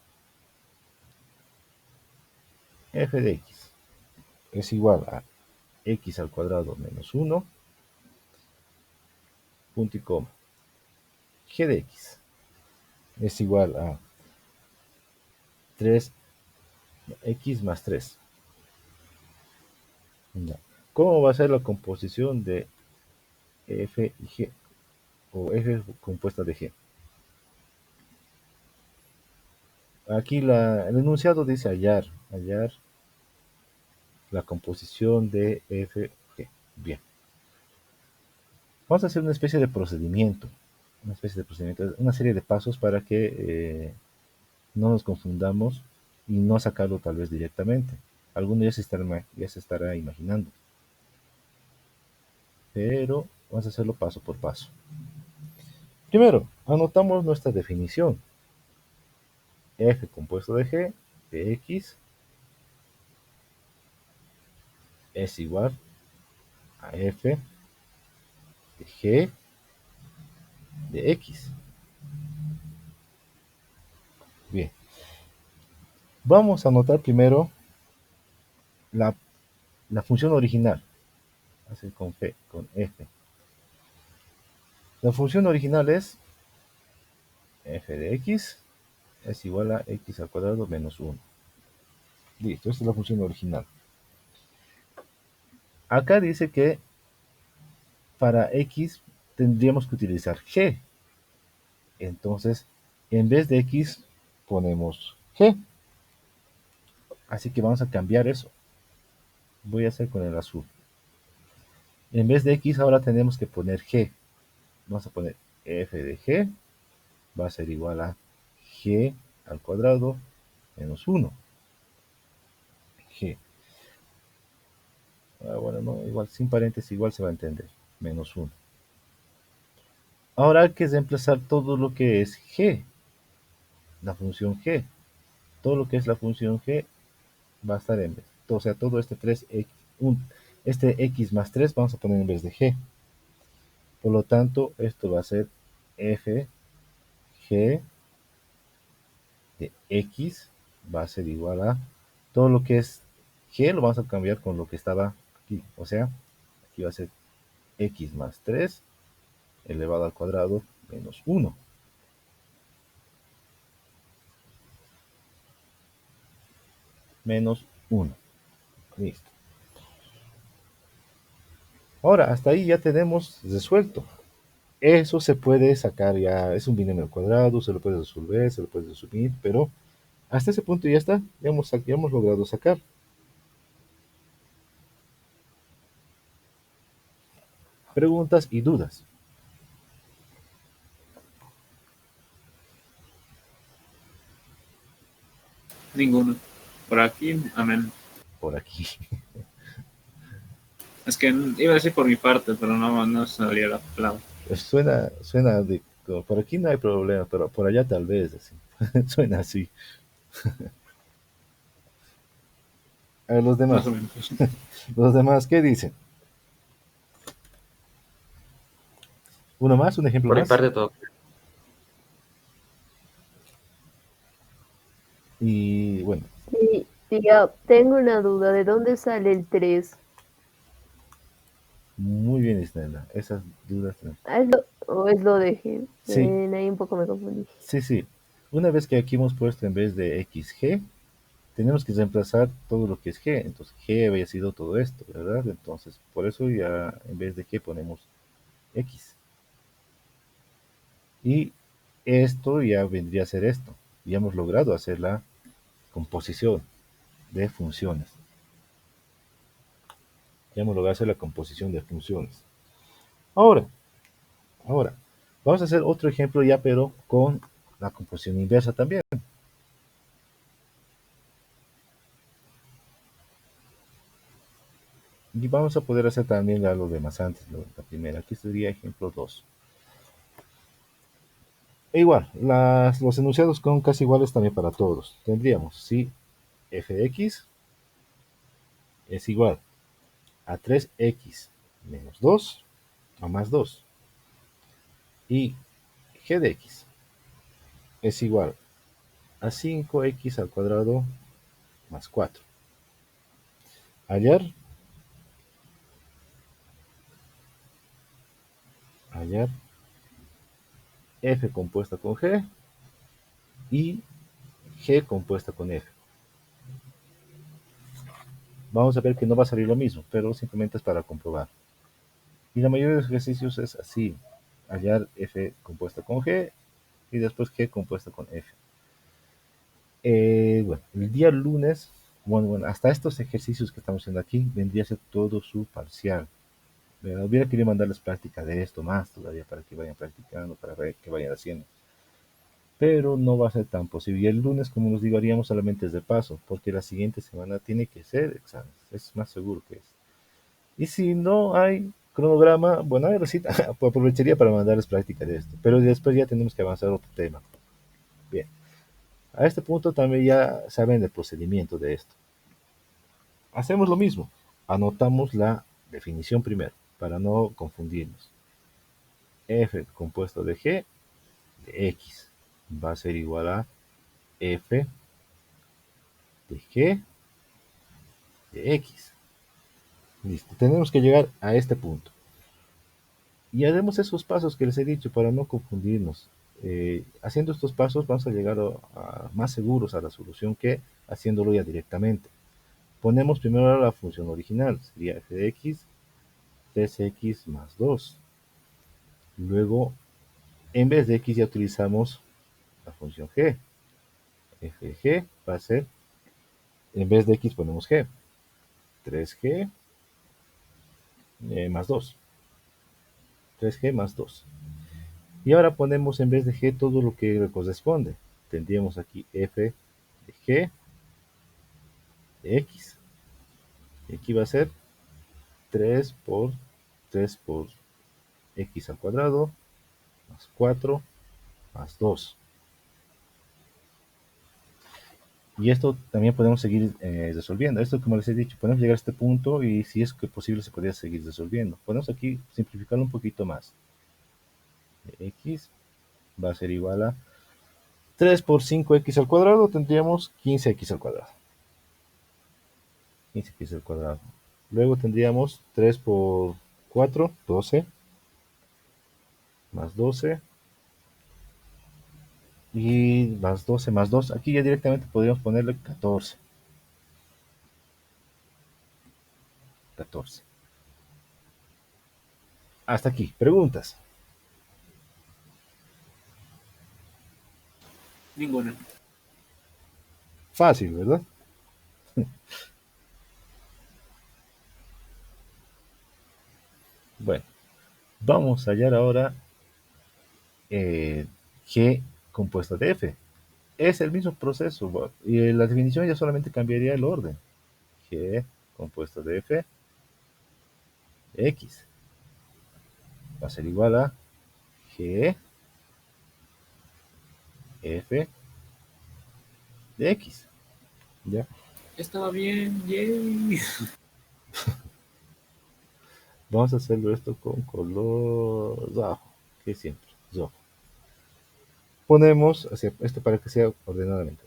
Speaker 2: f de x es igual a x al cuadrado menos 1, punto y coma. G de x es igual a 3x más 3. Ya. ¿Cómo va a ser la composición de f y g? O f compuesta de g. Aquí el enunciado dice hallar la composición de f, g. Bien. Vamos a hacer una especie de procedimiento. Una serie de pasos para que no nos confundamos y no sacarlo tal vez directamente. Alguno ya se estará imaginando. Pero vamos a hacerlo paso por paso. Primero, anotamos nuestra definición. F compuesto de G de X es igual a F de G de X. Bien. Vamos a anotar primero la función original. Así con F. La función original es F de X es igual a X al cuadrado menos 1. Listo, esta es la función original. Acá dice que para X tendríamos que utilizar G. Entonces, en vez de X ponemos G. Así que vamos a cambiar eso. Voy a hacer con el azul. En vez de X ahora tenemos que poner G. Vamos a poner F de G. Va a ser igual a G al cuadrado menos 1. G. Bueno, no, igual sin paréntesis igual se va a entender. Menos 1. Ahora hay que reemplazar todo lo que es G. La función G. Todo lo que es la función G va a estar en vez. O sea, todo este 3x, este x más 3 vamos a poner en vez de G. Por lo tanto, esto va a ser f g de x va a ser igual a todo lo que es g lo vamos a cambiar con lo que estaba aquí. O sea, aquí va a ser x más 3 elevado al cuadrado menos 1. Menos 1. Listo. Ahora, hasta ahí ya tenemos resuelto. Eso se puede sacar ya, es un binomio cuadrado, se lo puede resolver, se lo puede resumir, pero hasta ese punto ya está, ya hemos logrado sacar. Preguntas y dudas.
Speaker 1: Ninguno. Por aquí, amén.
Speaker 2: Por aquí.
Speaker 1: Es que iba a decir por mi parte, pero no salía la palabra.
Speaker 2: Suena como, por aquí no hay problema, pero por allá tal vez, así. Suena así. A ver, los demás.
Speaker 1: Más o menos.
Speaker 2: Los demás, ¿qué dicen? Uno más, un ejemplo
Speaker 3: Por mi
Speaker 2: más.
Speaker 3: parte todo.
Speaker 2: Y bueno,
Speaker 4: Sí, tía, tengo una duda, ¿de dónde sale el 3?
Speaker 2: muy bien, Isnela. Esas dudas.
Speaker 4: ¿O es lo de G?
Speaker 2: Sí,
Speaker 4: Ahí un poco me confundí.
Speaker 2: sí, sí. Una vez que aquí hemos puesto en vez de xg, tenemos que reemplazar todo lo que es g. Entonces g había sido todo esto, ¿verdad? Entonces por eso ya en vez de g ponemos x. Y esto ya vendría a ser esto. Ya hemos logrado hacer la composición de funciones. Ya hemos logrado hacer la composición de funciones. Ahora, vamos a hacer otro ejemplo ya, pero con la composición inversa también. Y vamos a poder hacer también lo demás antes, la primera. Aquí sería ejemplo 2. E igual, los enunciados son casi iguales también para todos. Tendríamos si f de x es igual a 3x menos 2 o más 2. Y g de x es igual a 5x al cuadrado más 4. Hallar f compuesta con g y g compuesta con f. Vamos a ver que no va a salir lo mismo, pero simplemente es para comprobar. Y la mayoría de los ejercicios es así. Hallar f compuesta con g y después g compuesta con f. Bueno, el día lunes, bueno, hasta estos ejercicios que estamos haciendo aquí, vendría a ser todo su parcial. Hubiera querido mandarles práctica de esto más todavía para que vayan practicando, para ver que vayan haciendo. Pero no va a ser tan posible. Y el lunes, como nos digo, haríamos solamente de paso, porque la siguiente semana tiene que ser exámenes. Es más seguro que es. Y si no hay cronograma, bueno, ahora sí, aprovecharía para mandarles práctica de esto. Pero después ya tenemos que avanzar a otro tema. Bien. A este punto también ya saben el procedimiento de esto. Hacemos lo mismo. Anotamos la definición primero, para no confundirnos. F compuesto de g de x va a ser igual a f de g de x. Listo. Tenemos que llegar a este punto. Y haremos esos pasos que les he dicho para no confundirnos. Haciendo estos pasos vamos a llegar más seguros a la solución que haciéndolo ya directamente. Ponemos primero la función original, sería f de x, 3x más 2. Luego, en vez de x ya utilizamos la función g. F de g va a ser, en vez de x ponemos g, 3g más 2. 3g más 2. Y ahora ponemos en vez de g todo lo que le corresponde. Tendríamos aquí f de g de x. Y aquí va a ser 3 por x al cuadrado más 4 más 2. Y esto también podemos seguir resolviendo. Esto, como les he dicho, podemos llegar a este punto y si es que posible se podría seguir resolviendo. Podemos aquí simplificarlo un poquito más. X va a ser igual a 3 por 5x al cuadrado, tendríamos 15x al cuadrado. 15x al cuadrado. Luego tendríamos 3 por 4, 12. Más 12. Y más 12 más 2. Aquí ya directamente podríamos ponerle 14. 14. Hasta aquí. Preguntas.
Speaker 1: Ninguna.
Speaker 2: Fácil, ¿verdad? Bueno, vamos a hallar ahora G compuesto de F. Es el mismo proceso. Y la definición ya solamente cambiaría el orden. G compuesto de F de X va a ser igual a G F de X. ¿Ya?
Speaker 1: Estaba bien, yay.
Speaker 2: Vamos a hacerlo esto con color rojo, que siempre, rojo. Ponemos, esto para que sea ordenadamente,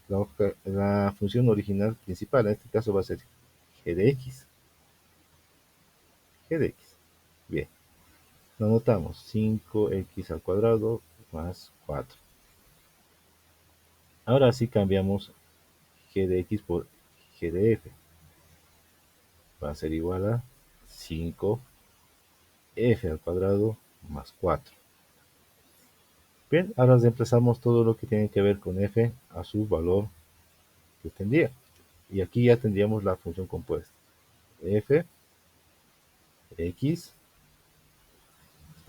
Speaker 2: la función original principal, en este caso va a ser g de x. G de x. Bien. Lo anotamos, 5x al cuadrado más 4. Ahora sí cambiamos g de x por g de f va a ser igual a 5f al cuadrado más 4. Bien, ahora reemplazamos todo lo que tiene que ver con f a su valor que tendría. Y aquí ya tendríamos la función compuesta. F x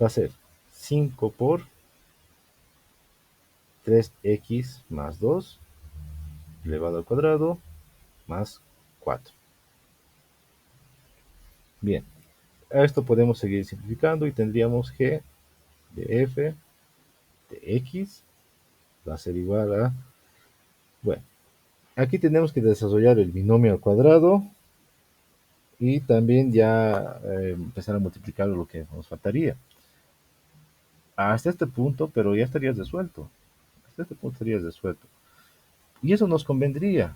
Speaker 2: va a ser 5 por 3x más 2 elevado al cuadrado más 4. Bien, a esto podemos seguir simplificando y tendríamos g de f de x va a ser igual a, bueno, aquí tenemos que desarrollar el binomio al cuadrado y también ya empezar a multiplicar lo que nos faltaría. Hasta este punto, pero ya estarías resuelto. Hasta este punto estarías resuelto. Y eso nos convendría,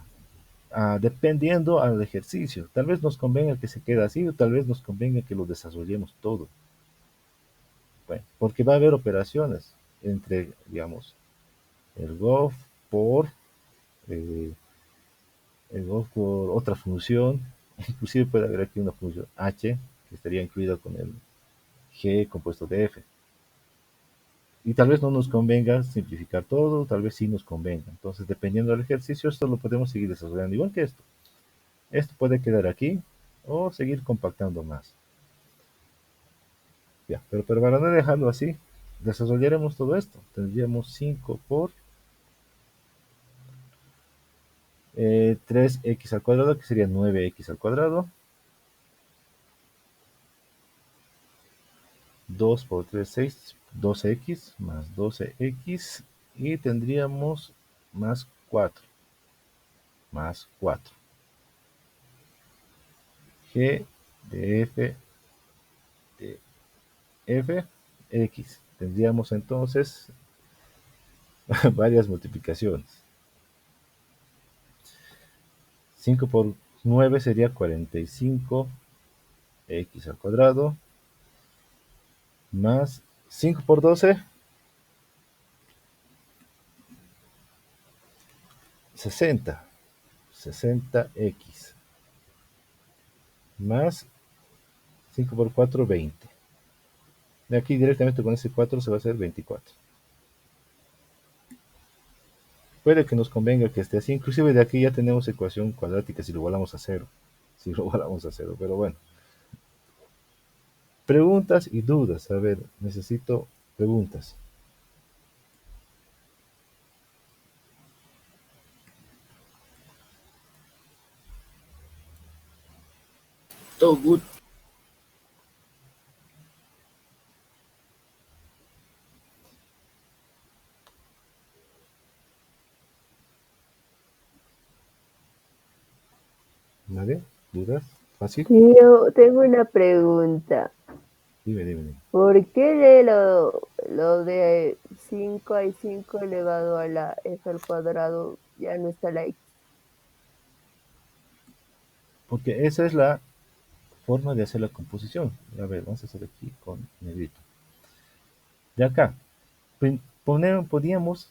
Speaker 2: dependiendo al ejercicio. Tal vez nos convenga que se quede así o tal vez nos convenga que lo desarrollemos todo. Bueno, porque va a haber operaciones entre, digamos, el gof por, eh, el gof por otra función. Inclusive puede haber aquí una función h que estaría incluida con el g compuesto de f. Y tal vez no nos convenga simplificar todo, tal vez sí nos convenga. Entonces, dependiendo del ejercicio, esto lo podemos seguir desarrollando igual que esto. Esto puede quedar aquí o seguir compactando más. Ya, pero para no dejarlo así, desarrollaremos todo esto. Tendríamos 5 por 3x al cuadrado, que sería 9x al cuadrado. 2 por 3, 6, 12x más 12x. Y tendríamos más 4. Más 4. G de f de f x. Tendríamos entonces varias multiplicaciones. 5 por 9 sería 45 x al cuadrado más 5 por 12 60 60x más 5 por 4 20. De aquí directamente con ese 4 se va a hacer 24. Puede que nos convenga que esté así, inclusive de aquí ya tenemos ecuación cuadrática si lo igualamos a 0. Si lo igualamos a 0, pero bueno. Preguntas y dudas. A ver, necesito preguntas.
Speaker 1: Todo good.
Speaker 2: ¿Nadie? ¿Dudas? ¿Fácil?
Speaker 4: Yo tengo una pregunta.
Speaker 2: Dime.
Speaker 4: ¿Por qué de lo de 5 y 5 elevado a la f al cuadrado ya no está la x?
Speaker 2: Porque esa es la forma de hacer la composición. A ver, vamos a hacer aquí con negrito. De acá, poníamos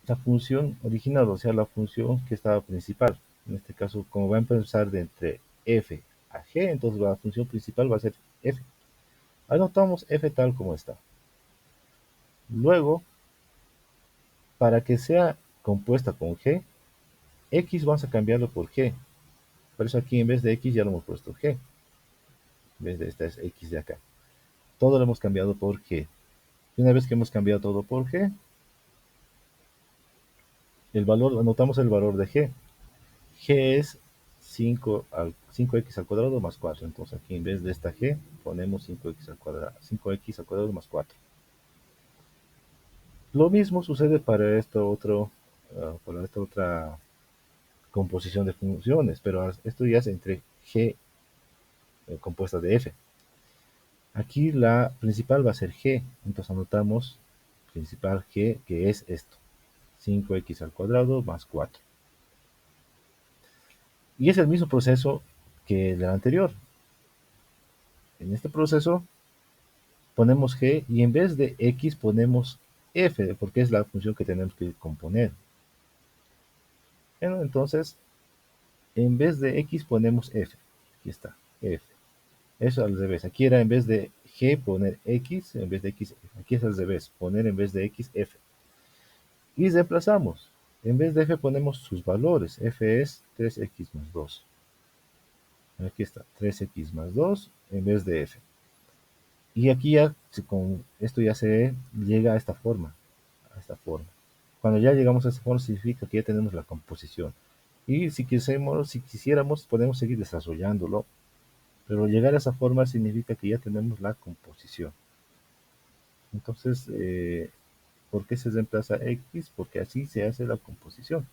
Speaker 2: la función original, o sea, la función que estaba principal. En este caso, como va a empezar de entre f a g, entonces la función principal va a ser f. Anotamos f tal como está. Luego, para que sea compuesta con g, x vamos a cambiarlo por g. Por eso aquí en vez de x ya lo hemos puesto g. En vez de esta es x de acá. Todo lo hemos cambiado por g. Y una vez que hemos cambiado todo por g, anotamos el valor de g. G es 5x al cuadrado más 4. Entonces aquí en vez de esta g ponemos 5x al cuadrado más 4. Lo mismo sucede para para esta otra composición de funciones, pero esto ya es entre g compuesta de f. Aquí la principal va a ser g, entonces anotamos principal g, que es esto, 5x al cuadrado más 4. Y es el mismo proceso que el anterior. En este proceso ponemos g y en vez de x ponemos f, porque es la función que tenemos que componer. Bueno, entonces En vez de x ponemos f. Aquí está, f. Eso al revés. Aquí era en vez de g poner x, en vez de x, aquí es al revés. Poner en vez de x, f. Y reemplazamos. En vez de f ponemos sus valores. F es 3x más 2. Aquí está, 3x más 2 en vez de f. Y aquí ya, con esto ya se llega a esta forma. A esta forma. Cuando ya llegamos a esta forma significa que ya tenemos la composición. Y si quisiéramos, podemos seguir desarrollándolo. Pero llegar a esa forma significa que ya tenemos la composición. Entonces, ¿por qué se reemplaza x? Porque así se hace la composición.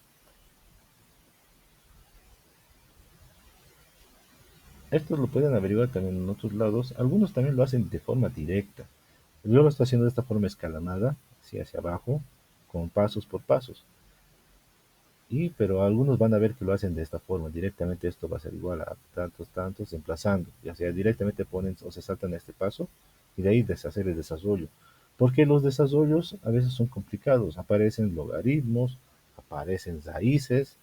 Speaker 2: Esto lo pueden averiguar también en otros lados. Algunos también lo hacen de forma directa. Yo lo estoy haciendo de esta forma escalonada, así hacia abajo, con pasos por pasos. Pero algunos van a ver que lo hacen de esta forma. Directamente esto va a ser igual a tantos, tantos, reemplazando. Ya sea directamente ponen o se saltan a este paso y de ahí deshacer el desarrollo. Porque los desarrollos a veces son complicados. Aparecen logaritmos, aparecen raíces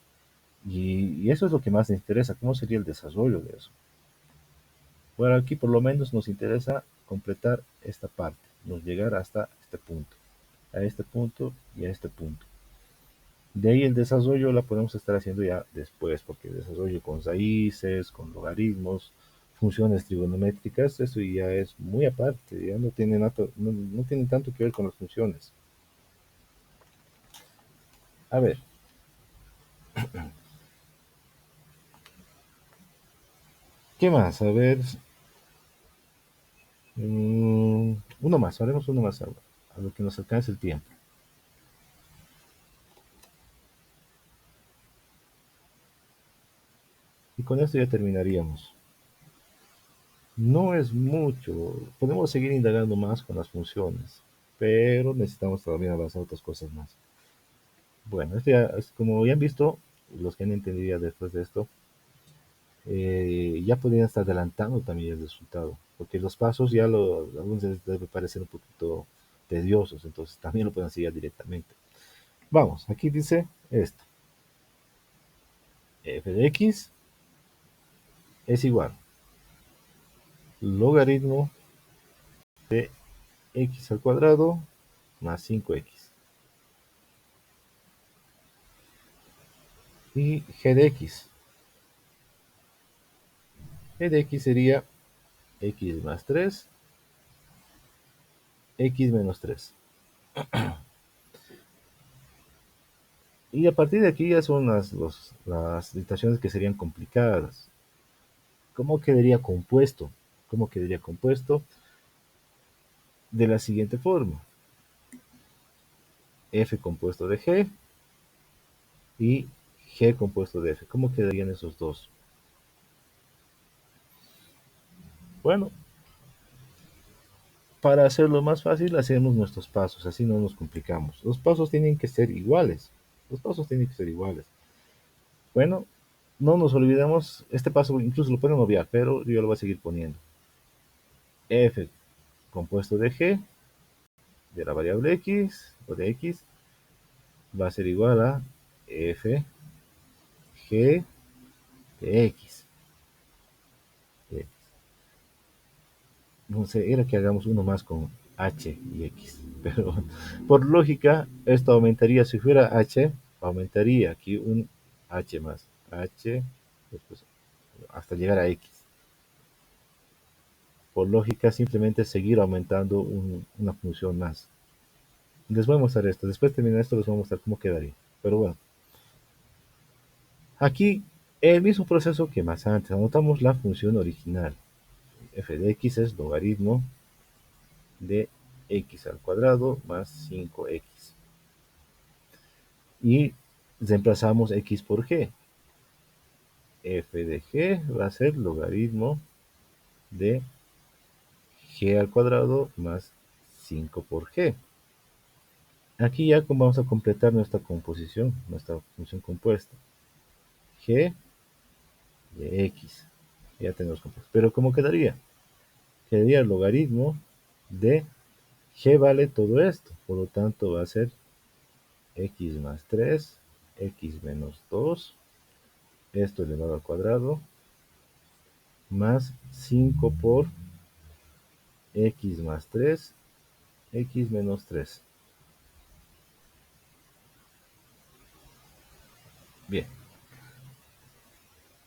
Speaker 2: y eso es lo que más nos interesa. ¿Cómo sería el desarrollo de eso? Bueno, aquí por lo menos nos interesa completar esta parte, nos llegar hasta este punto, a este punto y a este punto. De ahí el desarrollo la podemos estar haciendo ya después, porque el desarrollo con raíces, con logaritmos, funciones trigonométricas, eso ya es muy aparte, ya no tiene, no tiene tanto que ver con las funciones. A ver. ¿Qué más? A ver. Uno más, haremos uno más a lo que nos alcance el tiempo. Y con esto ya terminaríamos. No es mucho, podemos seguir indagando más con las funciones, pero necesitamos todavía avanzar otras cosas más. Bueno, esto ya, como ya han visto, los que han entendido ya después de esto, ya podrían estar adelantando también el resultado, porque los pasos ya algunos les debe parecer un poquito tediosos, entonces también lo pueden seguir directamente. Vamos, aquí dice esto. F de x es igual logaritmo de x al cuadrado más 5x. Y g de x. G de x sería x más 3, x menos 3. Y a partir de aquí ya son las situaciones que serían complicadas. ¿Cómo quedaría compuesto? ¿Cómo quedaría compuesto? De la siguiente forma. F compuesto de G y G compuesto de F. ¿Cómo quedarían esos dos? Bueno, para hacerlo más fácil, hacemos nuestros pasos, así no nos complicamos. Los pasos tienen que ser iguales. Los pasos tienen que ser iguales. Bueno, no nos olvidemos, este paso incluso lo pueden obviar, pero yo lo voy a seguir poniendo. F compuesto de G, de la variable X, o de X, va a ser igual a F G de X. No sé, era que hagamos uno más con H y X, pero por lógica esto aumentaría, si fuera H, aumentaría aquí un H más, H, después, hasta llegar a X. Por lógica simplemente seguir aumentando una función más. Les voy a mostrar esto, después de terminar esto les voy a mostrar cómo quedaría, pero bueno. Aquí el mismo proceso que más antes, anotamos la función original. F de X es logaritmo de x al cuadrado más 5x. Y reemplazamos x por g. F de g va a ser logaritmo de g al cuadrado más 5 por g. Aquí ya vamos a completar nuestra composición, nuestra función compuesta. G de x. Ya tenemos compuesto. Pero ¿cómo quedaría? Quedaría el logaritmo de g vale todo esto. Por lo tanto va a ser x más 3, x menos 2, esto elevado al cuadrado, más 5 por x más 3, x menos 3. Bien.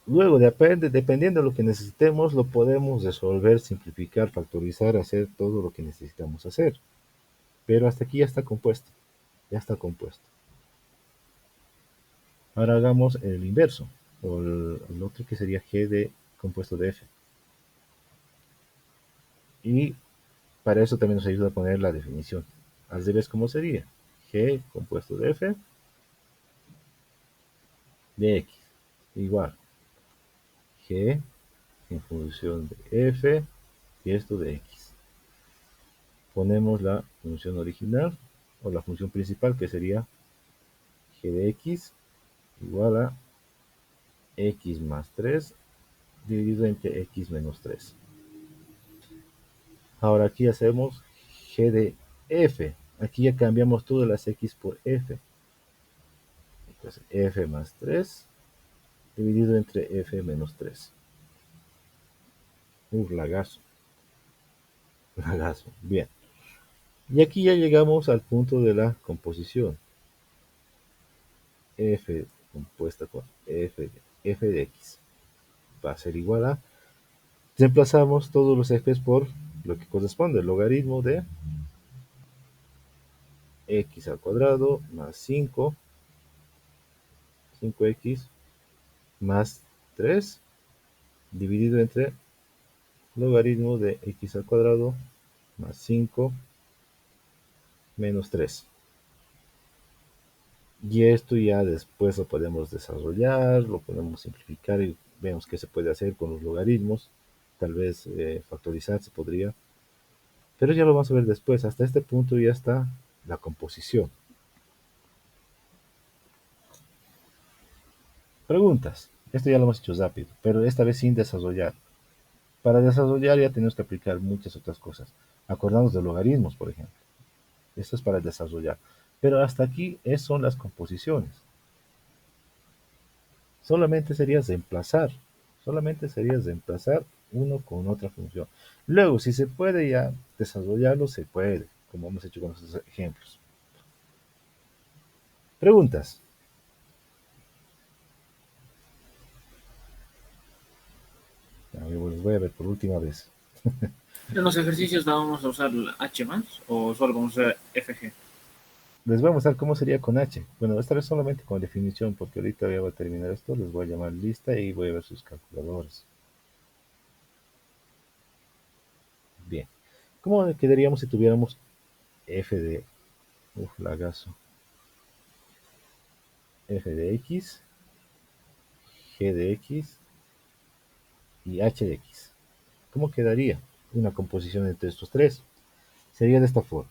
Speaker 2: Luego, dependiendo de lo que necesitemos, lo podemos resolver, simplificar, factorizar, hacer todo lo que necesitamos hacer. Pero hasta aquí ya está compuesto. Ya está compuesto. Ahora hagamos el inverso, o el otro que sería g de compuesto de f. Y para eso también nos ayuda a poner la definición. Al revés, ¿cómo sería? G compuesto de f de x igual g en función de f y esto de x. Ponemos la función original o la función principal, que sería g de x igual a x más 3 dividido entre x menos 3. Ahora aquí hacemos g de f. Aquí ya cambiamos todas las x por f. Entonces f más 3 dividido entre f menos 3. Lagazo. Lagazo. Bien. Y aquí ya llegamos al punto de la composición. F compuesta con f de x va a ser igual a... Reemplazamos todos los f's por lo que corresponde, el logaritmo de x al cuadrado más 5x más 3 dividido entre logaritmo de x al cuadrado más 5 menos 3. Y esto ya después lo podemos desarrollar, lo podemos simplificar y vemos qué se puede hacer con los logaritmos. Tal vez factorizar se podría. Pero ya lo vamos a ver después. Hasta este punto ya está la composición. Preguntas. Esto ya lo hemos hecho rápido, pero esta vez sin desarrollar. Para desarrollar ya tenemos que aplicar muchas otras cosas. Acordarnos de logaritmos, por ejemplo. Esto es para desarrollar. Pero hasta aquí son las composiciones. Solamente sería reemplazar. Solamente sería reemplazar uno con otra función. Luego, si se puede ya desarrollarlo, se puede, como hemos hecho con estos ejemplos. Preguntas. Les voy a ver por última vez.
Speaker 1: ¿En los ejercicios vamos a usar la H más o solo vamos a usar FG?
Speaker 2: Les voy a mostrar cómo sería con H. Bueno, esta vez solamente con definición, porque ahorita ya voy a terminar esto. Les voy a llamar lista y voy a ver sus calculadores. Bien. ¿Cómo quedaríamos si tuviéramos f de... lagazo. F de x, g de x y h de x? ¿Cómo quedaría una composición entre estos tres? Sería de esta forma.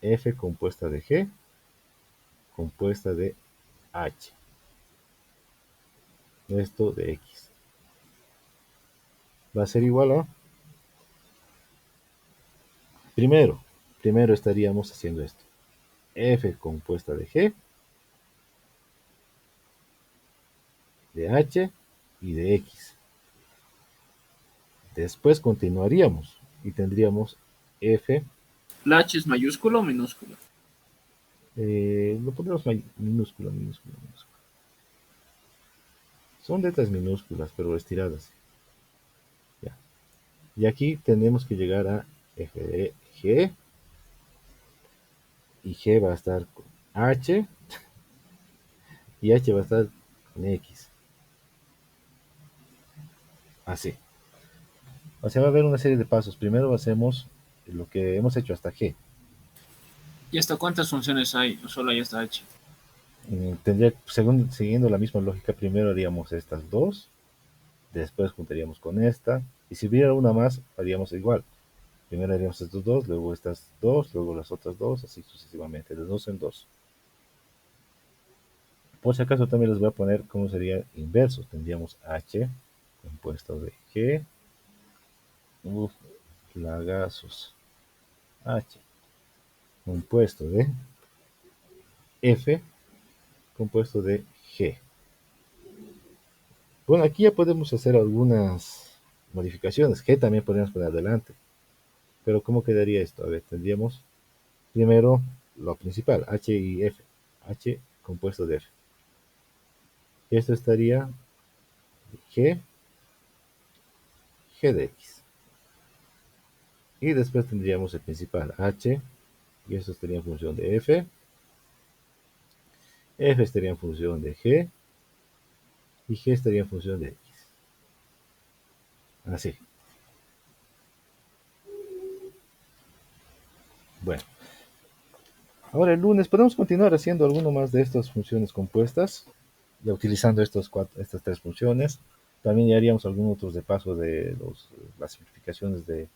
Speaker 2: F compuesta de g, compuesta de h. Esto de x. Va a ser igual a... Primero estaríamos haciendo esto. F compuesta de g, de h y de x. Después continuaríamos y tendríamos f...
Speaker 1: ¿La H es mayúscula o minúscula?
Speaker 2: lo ponemos minúscula. Son letras minúsculas, pero estiradas. Ya. Y aquí tenemos que llegar a f de g. Y g va a estar con h. Y h va a estar con x. Así. O sea, va a haber una serie de pasos. Primero hacemos lo que hemos hecho hasta g.
Speaker 1: ¿Y hasta cuántas funciones hay? ¿O solo hay hasta H?
Speaker 2: Siguiendo la misma lógica, primero haríamos estas dos. Después juntaríamos con esta. Y si hubiera una más, haríamos igual. Primero haríamos estos dos, luego estas dos, luego las otras dos, así sucesivamente, de dos en dos. Por si acaso también les voy a poner cómo sería inverso. Tendríamos h compuesto de g. Lagazos. H compuesto de f compuesto de g. Bueno, aquí ya podemos hacer algunas modificaciones. G también podemos poner adelante. Pero ¿cómo quedaría esto? A ver, tendríamos primero lo principal, H y F. H compuesto de F. Esto estaría G, G de X. Y después tendríamos el principal H, y esto estaría en función de F. F estaría en función de G, y G estaría en función de X. Así. Bueno, ahora el lunes podemos continuar haciendo alguno más de estas funciones compuestas, ya utilizando estas tres funciones. También ya haríamos algunos otros de paso de las simplificaciones de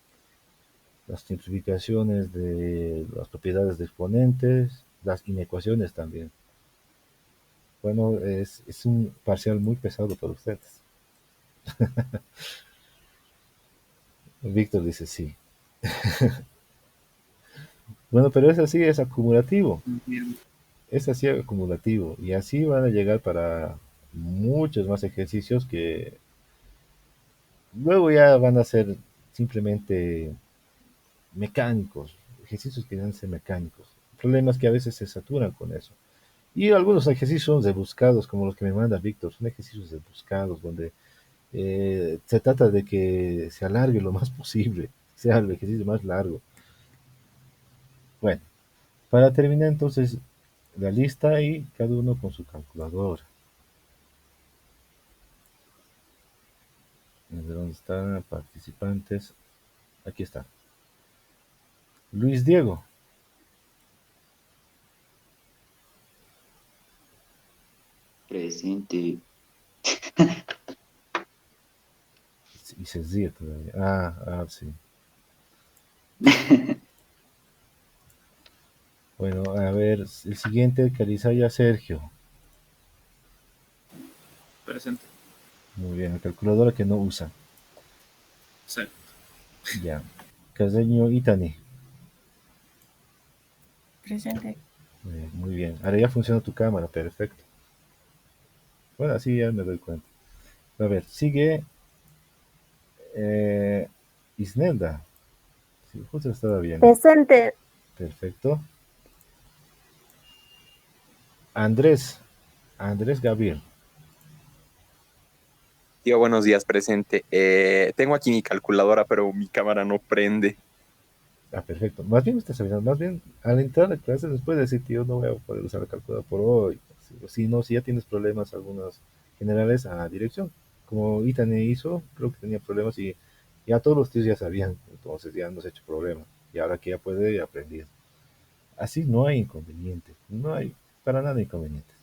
Speaker 2: las propiedades de exponentes, las inecuaciones también. Bueno, es un parcial muy pesado para ustedes. Víctor dice sí. Bueno, pero es así, es acumulativo. Es así acumulativo. Y así van a llegar para muchos más ejercicios que luego ya van a ser simplemente mecánicos. Ejercicios que van a ser mecánicos. El problema es que a veces se saturan con eso. Y algunos ejercicios son de buscados, como los que me manda Víctor. Son ejercicios de buscados, donde se trata de que se alargue lo más posible. Sea el ejercicio más largo. Bueno, para terminar entonces la lista y cada uno con su calculadora. ¿De dónde están participantes? Aquí está. Luis Diego.
Speaker 5: Presente.
Speaker 2: Y se ríe todavía. Sí. Bueno, a ver, el siguiente, Carizaya Sergio.
Speaker 1: Presente.
Speaker 2: Muy bien, la calculadora que no usa.
Speaker 1: Sí.
Speaker 2: Ya. Caseño Itani.
Speaker 6: Presente.
Speaker 2: Muy bien. Ahora ya funciona tu cámara, perfecto. Bueno, así ya me doy cuenta. A ver, sigue Isnelda. Sí, justo estaba bien.
Speaker 4: Presente.
Speaker 2: Perfecto. Andrés Gabriel.
Speaker 7: Tío, buenos días, presente. Tengo aquí mi calculadora, pero mi cámara no prende.
Speaker 2: Perfecto. Más bien me estás avisando. Más bien, al entrar a clase, después de decir, tío, no voy a poder usar la calculadora por hoy. Si ya tienes problemas, algunos generales, a dirección. Como Itane hizo, creo que tenía problemas y ya todos los tíos ya sabían. Entonces ya no se ha hecho problema. Y ahora que ya puede, aprender. Así no hay inconveniente. No hay para nada inconvenientes.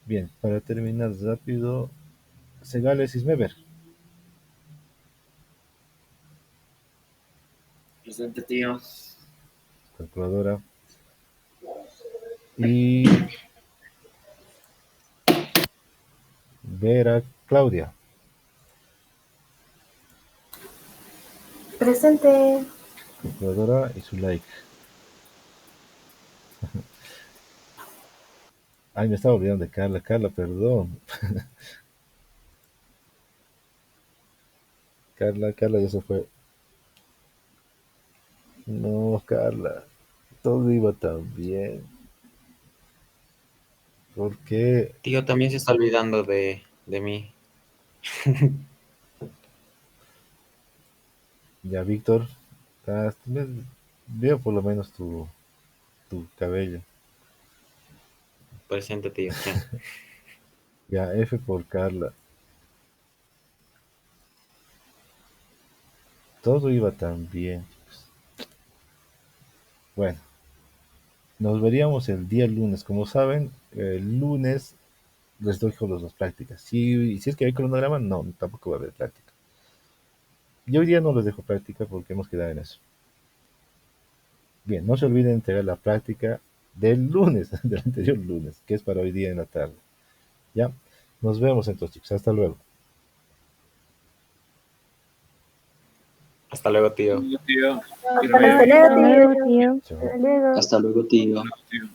Speaker 2: Bien, para terminar rápido, Segales Ismeber.
Speaker 3: Presente, tío.
Speaker 2: Calculadora. Y Vera Claudia.
Speaker 6: Presente.
Speaker 2: Calculadora y su like. Ay, me estaba olvidando de Carla. Carla, perdón. Carla ya se fue. No, Carla. Todo iba tan bien. ¿Por qué?
Speaker 3: Tío también se está olvidando de mí.
Speaker 2: Ya, Víctor. Veo por lo menos tu cabello.
Speaker 3: Presente, tío. Ya.
Speaker 2: Ya, F por Carla. Todo iba tan bien. Bueno, nos veríamos el día lunes. Como saben, el lunes les doy con las prácticas. Si es que hay cronograma, no, tampoco va a haber práctica. Y hoy día no les dejo práctica porque hemos quedado en eso. Bien, no se olviden entregar la práctica del lunes, del anterior lunes, que es para hoy día en la tarde. Ya, nos vemos entonces, chicos. Hasta luego.
Speaker 3: Hasta luego, tío.
Speaker 1: Tío,
Speaker 4: Hasta luego, tío.
Speaker 2: Chao.
Speaker 4: Hasta luego.
Speaker 5: Hasta luego, tío.
Speaker 1: tío.